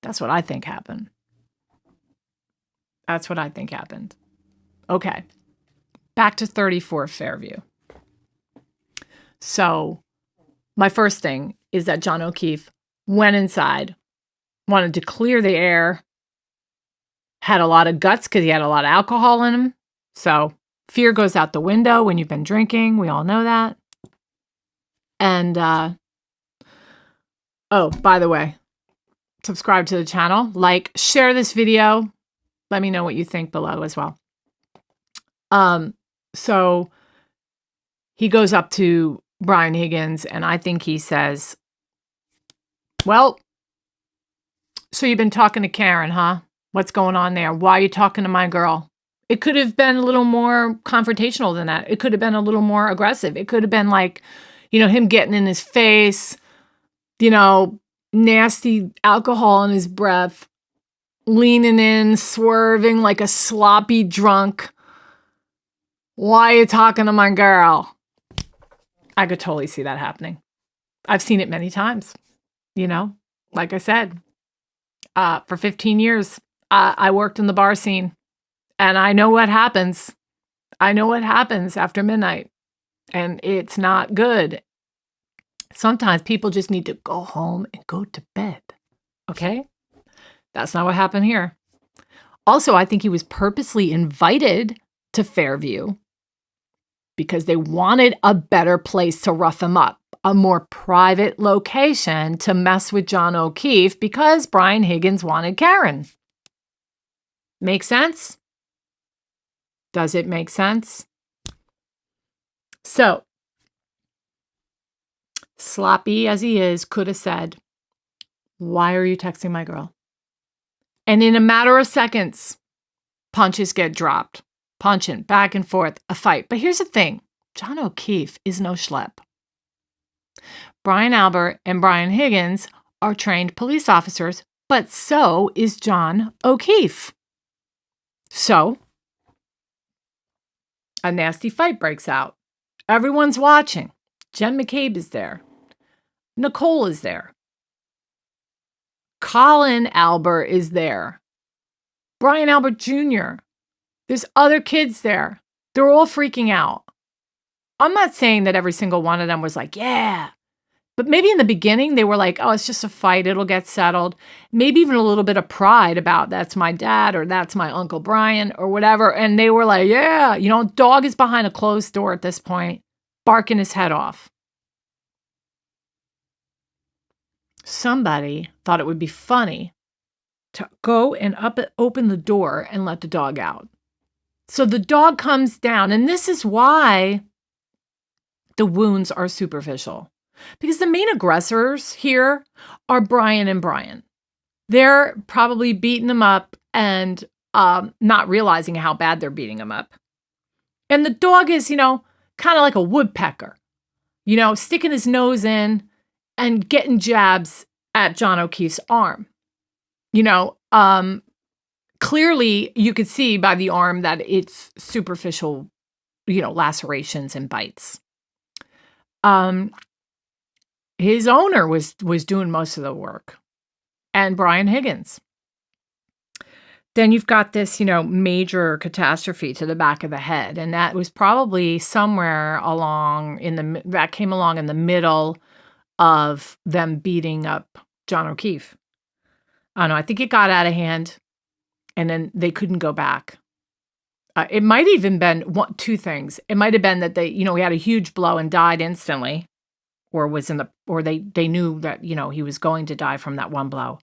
That's what I think happened. Okay. Back to 34 Fairview. So my first thing is that John O'Keefe went inside, wanted to clear the air, had a lot of guts because he had a lot of alcohol in him. So fear goes out the window when you've been drinking. We all know that. And, oh, by the way, subscribe to the channel, like, share this video. Let me know what you think below as well. So he goes up to Brian Higgins, and I think he says, "Well, so you've been talking to Karen, huh? What's going on there? Why are you talking to my girl?" It could have been a little more confrontational than that. It could have been a little more aggressive. It could have been like, you know, him getting in his face, you know, nasty alcohol in his breath, leaning in, swerving like a sloppy drunk. "Why are you talking to my girl?" I could totally see that happening. I've seen it many times, you know, like I said, for 15 years, I worked in the bar scene, and I know what happens. I know what happens after midnight, and it's not good. Sometimes people just need to go home and go to bed. Okay? That's not what happened here. Also, I think he was purposely invited to Fairview because they wanted a better place to rough him up, a more private location to mess with John O'Keefe, because Brian Higgins wanted Karen. Make sense? Does it make sense? So, sloppy as he is, could have said, "Why are you texting my girl?" And in a matter of seconds, punches get dropped. Punching back and forth, a fight. But here's the thing. John O'Keefe is no schlep. Brian Albert and Brian Higgins are trained police officers, but so is John O'Keefe. So, a nasty fight breaks out. Everyone's watching. Jen McCabe is there. Nicole is there. Colin Albert is there. Brian Albert Jr. There's other kids there. They're all freaking out. I'm not saying that every single one of them was like, yeah. But maybe in the beginning, they were like, oh, it's just a fight. It'll get settled. Maybe even a little bit of pride about that's my dad or that's my Uncle Brian or whatever. And they were like, yeah, you know, dog is behind a closed door at this point, barking his head off. Somebody thought it would be funny to go and open the door and let the dog out. So the dog comes down, and this is why the wounds are superficial, because the main aggressors here are Brian and Brian. They're probably beating him up and not realizing how bad they're beating him up. And the dog is, kind of like a woodpecker, sticking his nose in and getting jabs at John O'Keefe's arm. Clearly you could see by the arm that it's superficial, lacerations and bites. His owner was doing most of the work, and Brian Higgins. Then you've got this, major catastrophe to the back of the head, and that was probably somewhere that came along in the middle of them beating up John O'Keefe. I don't know. I think it got out of hand, and then they couldn't go back. It might even been two things. It might have been that they, he had a huge blow and died instantly, or they knew that, he was going to die from that one blow,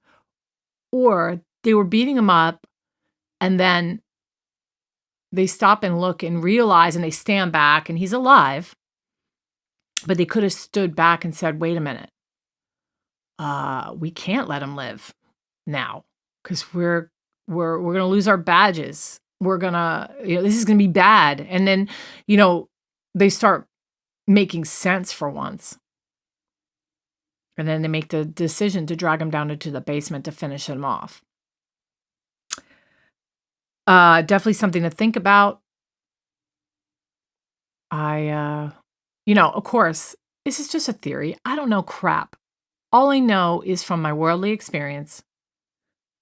or they were beating him up, and then they stop and look and realize, and they stand back, and he's alive, but they could have stood back and said, "Wait a minute, we can't let him live now, because we're gonna lose our badges. We're gonna, this is gonna be bad." And then, they start making sense for once. And then they make the decision to drag him down into the basement to finish him off. Definitely something to think about. Of course, this is just a theory. I don't know crap. All I know is from my worldly experience,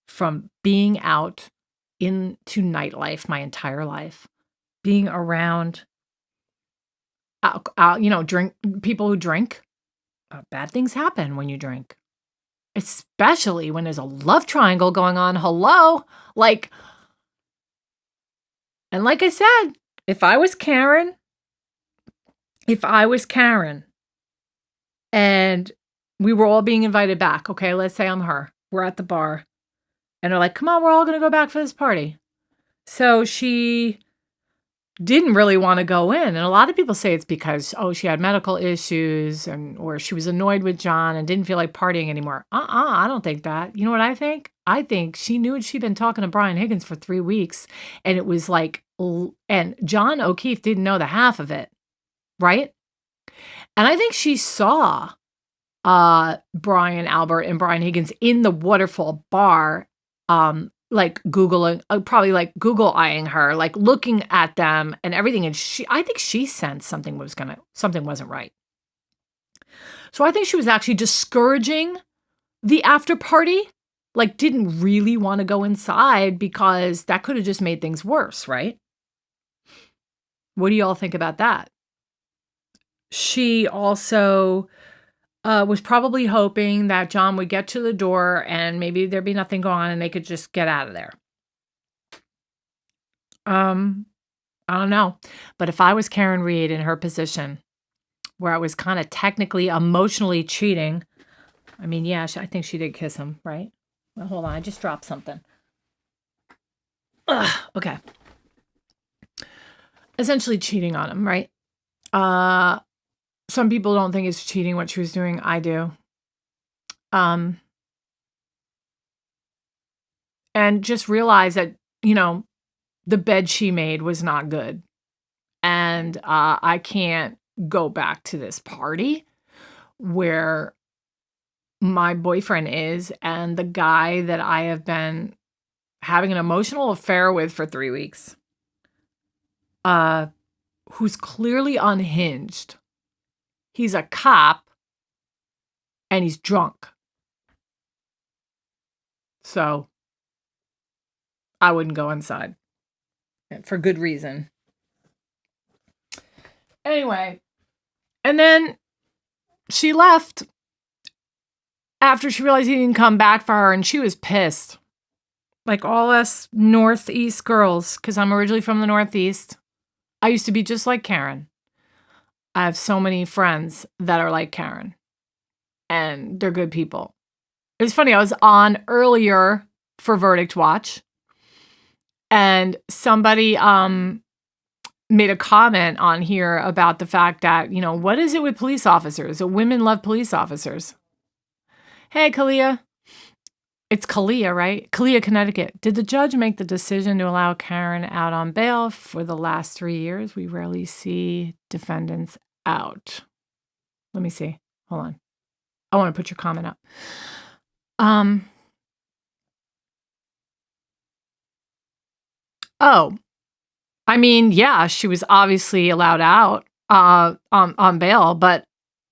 from being out into nightlife my entire life, being around, people who drink. Bad things happen when you drink, especially when there's a love triangle going on. Hello? And like I said, if I was Karen, and we were all being invited back, okay, let's say I'm her. We're at the bar, and they're like, "Come on, we're all going to go back for this party." So she didn't really want to go in. And a lot of people say it's because, she had medical issues, or she was annoyed with John and didn't feel like partying anymore. I don't think that. You know what I think? I think she knew she'd been talking to Brian Higgins for 3 weeks, and it was like, and John O'Keefe didn't know the half of it, right? And I think she saw Brian Albert and Brian Higgins in the Waterfall bar, Googling, probably Google eyeing her, looking at them and everything. And I think she sensed something wasn't right. So I think she was actually discouraging the after party, didn't really want to go inside, because that could have just made things worse, right? What do y'all think about that? She also was probably hoping that John would get to the door and maybe there'd be nothing going on and they could just get out of there. I don't know. But if I was Karen Read in her position, where I was kind of technically emotionally cheating, I mean, yeah, I think she did kiss him, right? Well, hold on, I just dropped something. Okay. Essentially cheating on him, right? Some people don't think it's cheating what she was doing. I do. And just realize that, the bed she made was not good. And I can't go back to this party where my boyfriend is, and the guy that I have been having an emotional affair with for 3 weeks, who's clearly unhinged. He's a cop, and he's drunk. So I wouldn't go inside, for good reason. Anyway, and then she left after she realized he didn't come back for her, and she was pissed. Like all us Northeast girls, because I'm originally from the Northeast. I used to be just like Karen. I have so many friends that are like Karen, and they're good people. It was funny, I was on earlier for Verdict Watch, And somebody made a comment on here about the fact that, what is it with police officers? That women love police officers. Hey, Kalia. It's Kalia, right? Kalia, Connecticut. Did the judge make the decision to allow Karen out on bail? For the last 3 years, we rarely see defendants out. Let me see. Hold on. I want to put your comment up. Oh, I mean, yeah, she was obviously allowed out on bail, but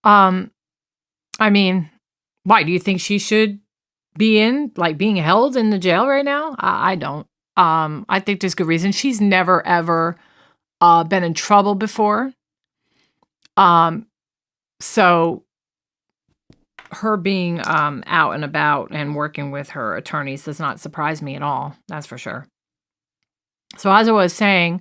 I mean, why do you think she should be being held in the jail right now? I don't. I think there's good reason. She's never ever been in trouble before. So her being out and about and working with her attorneys does not surprise me at all. That's for sure. So as I was saying,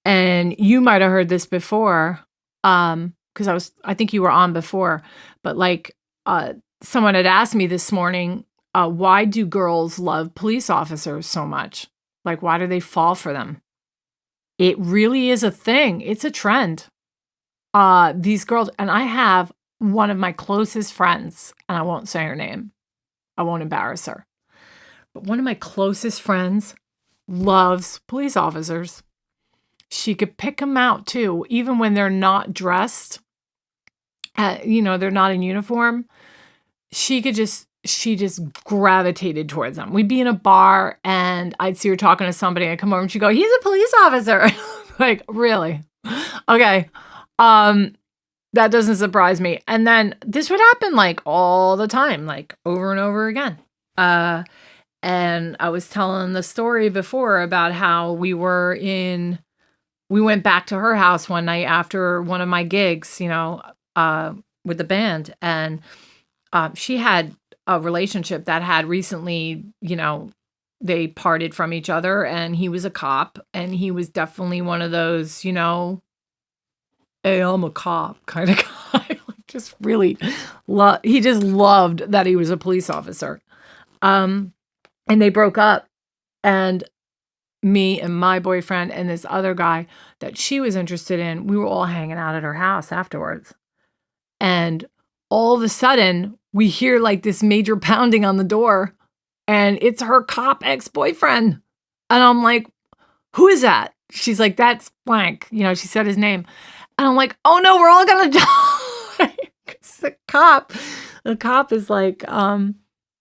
and you might have heard this before, because I think you were on before, but someone had asked me this morning, why do girls love police officers so much? Like, why do they fall for them? It really is a thing. It's a trend. These girls, and I have one of my closest friends, and I won't say her name. I won't embarrass her. But one of my closest friends loves police officers. She could pick them out too, even when they're not dressed. They're not in uniform. She just gravitated towards them. We'd be in a bar and I'd see her talking to somebody. I'd come over and she'd go, "He's a police officer." Like, really? Okay. That doesn't surprise me. And then this would happen all the time, over and over again. And I was telling the story before about how we went back to her house one night after one of my gigs, with the band. And she had a relationship that had recently, they parted from each other, and he was a cop, and he was definitely one of those, "Hey, I'm a cop" kind of guy. Just really he just loved that he was a police officer. And they broke up, and me and my boyfriend and this other guy that she was interested in, we were all hanging out at her house afterwards. And all of a sudden, we hear this major pounding on the door, and it's her cop ex-boyfriend. And I'm like, "Who is that?" She's like, "That's blank." She said his name. And I'm like, "Oh no, we're all gonna die." 'Cause the cop is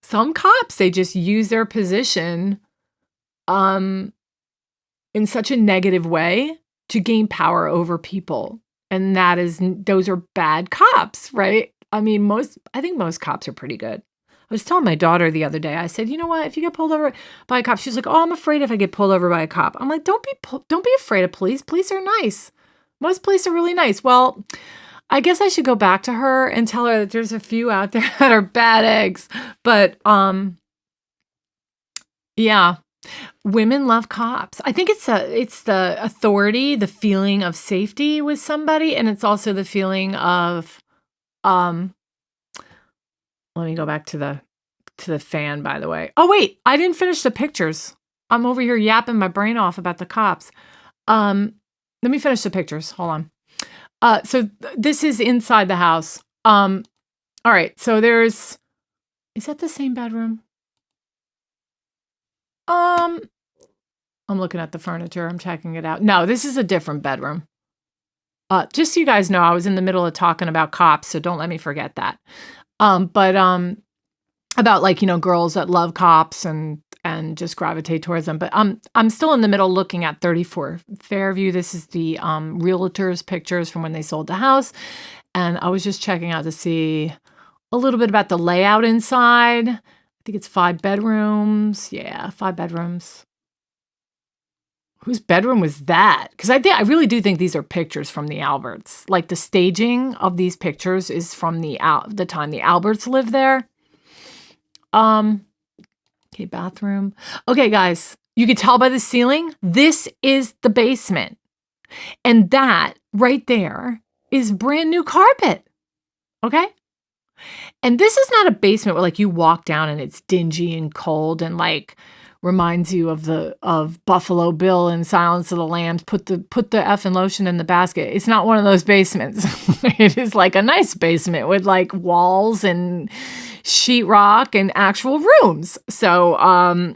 some cops, they just use their position in such a negative way to gain power over people. And those are bad cops, right? I mean, I think most cops are pretty good. I was telling my daughter the other day, I said, "You know what? If you get pulled over by a cop," she's like, "Oh, I'm afraid if I get pulled over by a cop." I'm like, don't be afraid of police. Police are nice. Most police are really nice. Well, I guess I should go back to her and tell her that there's a few out there that are bad eggs. But yeah, women love cops. I think it's the authority, the feeling of safety with somebody, and it's also the feeling of let me go back to the fan, by the way. Oh wait, I didn't finish the pictures. I'm over here yapping my brain off about the cops. Let me finish the pictures. Hold on. So this is inside the house. All right. So is that the same bedroom? I'm looking at the furniture. I'm checking it out. No, this is a different bedroom. Just so you guys know, I was in the middle of talking about cops, so don't let me forget that. But about girls that love cops and just gravitate towards them. But I'm still in the middle looking at 34 Fairview. This is the realtor's pictures from when they sold the house. And I was just checking out to see a little bit about the layout inside. I think it's 5 bedrooms. Yeah, 5 bedrooms. Whose bedroom was that? Because I really do think these are pictures from the Alberts. The staging of these pictures is from the time the Alberts lived there. Okay, bathroom. Okay, guys, you can tell by the ceiling, this is the basement. And that right there is brand new carpet. Okay? And this is not a basement where you walk down and it's dingy and cold and reminds you of Buffalo Bill and Silence of the Lambs. Put the effing lotion in the basket. It's not one of those basements. It is like a nice basement with like walls and sheetrock and actual rooms. So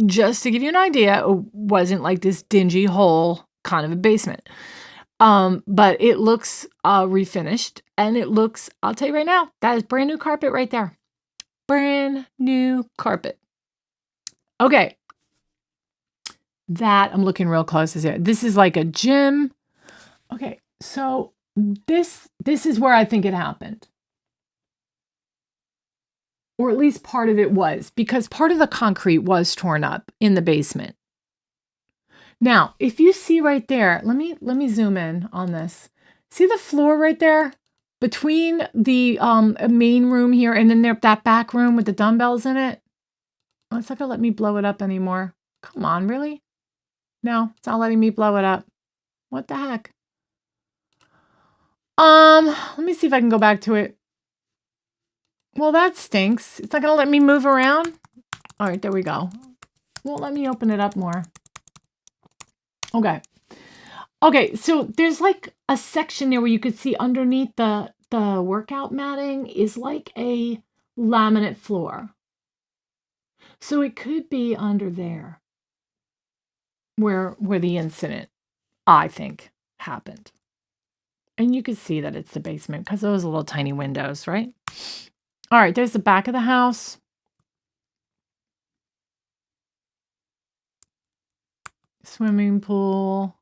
just to give you an idea, it wasn't like this dingy hole kind of a basement. But it looks refinished, and it looks, I'll tell you right now, that is brand new carpet right there. Brand new carpet. Okay. That, I'm looking real close. This is like a gym. Okay, so this is where I think it happened. Or at least part of it was, because part of the concrete was torn up in the basement. Now, if you see right there, let me zoom in on this. See the floor right there? Between the main room here and then that back room with the dumbbells in it? Oh, it's not gonna let me blow it up anymore. Come on, really? No, it's not letting me blow it up. What the heck? Let me see if I can go back to it. Well, that stinks. It's not gonna let me move around. All right, there we go. Won't let me open it up more. Okay. Okay, so there's like a section there where you could see underneath the workout matting is like a laminate floor. So it could be under there where the incident, I think, happened. And you could see that it's the basement because those little tiny windows, right? All right, there's the back of the house. Swimming pool.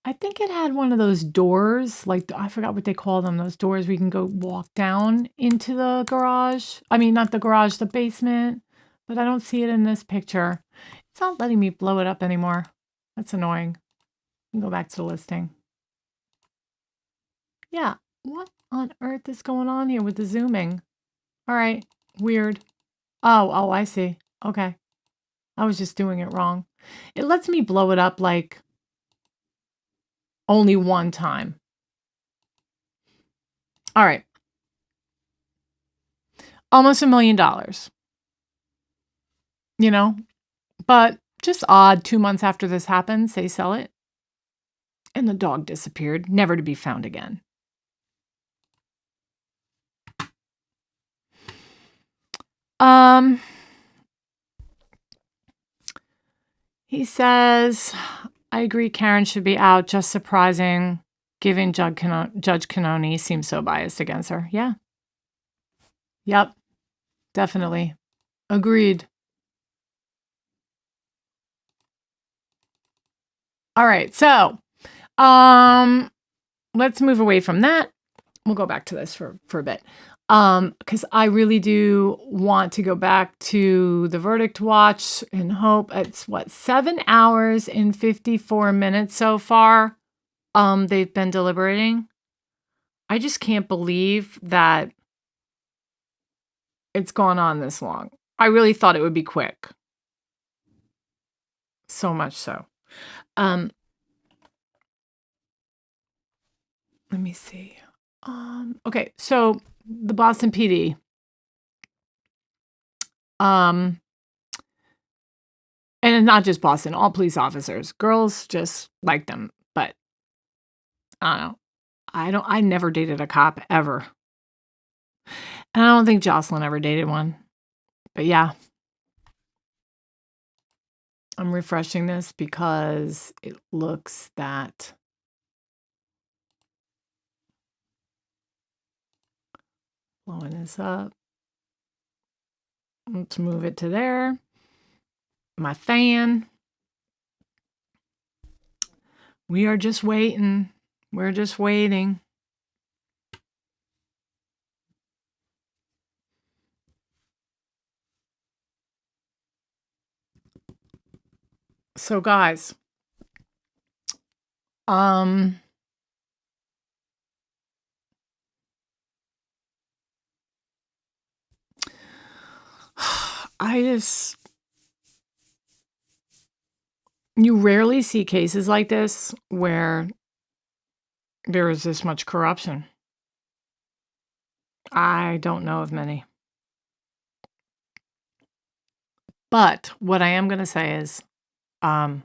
I think it had one of those doors, like I forgot what they call them, those doors where you can go walk down into the garage. I mean, not the garage, the basement, but I don't see it in this picture. It's not letting me blow it up anymore. That's annoying. You can go back to the listing. Yeah, what on earth is going on here with the zooming? All right, weird. Oh, I see. Okay. I was just doing it wrong. It lets me blow it up like only one time. All right. Almost $1 million. You know, but just odd, 2 months after this happens, they sell it. And the dog disappeared, never to be found again. He says, I agree Karen should be out. Just surprising. Giving Judge Cannoni seems so biased against her. Yeah. Yep. Definitely. Agreed. All right. So, let's move away from that. We'll go back to this for a bit. Because I really do want to go back to the verdict watch and hope it's 7 hours and 54 minutes so far. They've been deliberating. I just can't believe that it's gone on this long. I really thought it would be quick. So much so. Let me see. Okay, so the Boston PD. And it's not just Boston, all police officers. Girls just like them, but I don't know. I never dated a cop ever. And I don't think Jocelyn ever dated one. But yeah. I'm refreshing this because it looks that blowing this up. Let's move it to there. My fan. We are just waiting. We're just waiting. So guys, you rarely see cases like this where there is this much corruption. I don't know of many. But what I am going to say is, I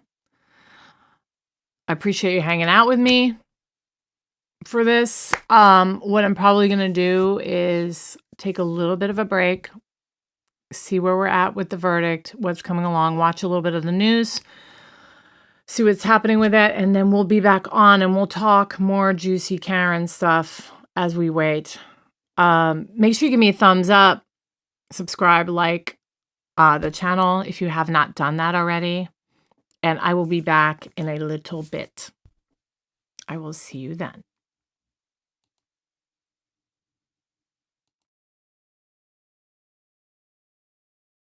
appreciate you hanging out with me for this. What I'm probably going to do is take a little bit of a break, see where we're at with the verdict, what's coming along, watch a little bit of the news, see what's happening with it, and then we'll be back on and we'll talk more juicy Karen stuff as we wait. Make sure you give me a thumbs up, subscribe, like the channel if you have not done that already. And I will be back in a little bit. I will see you then.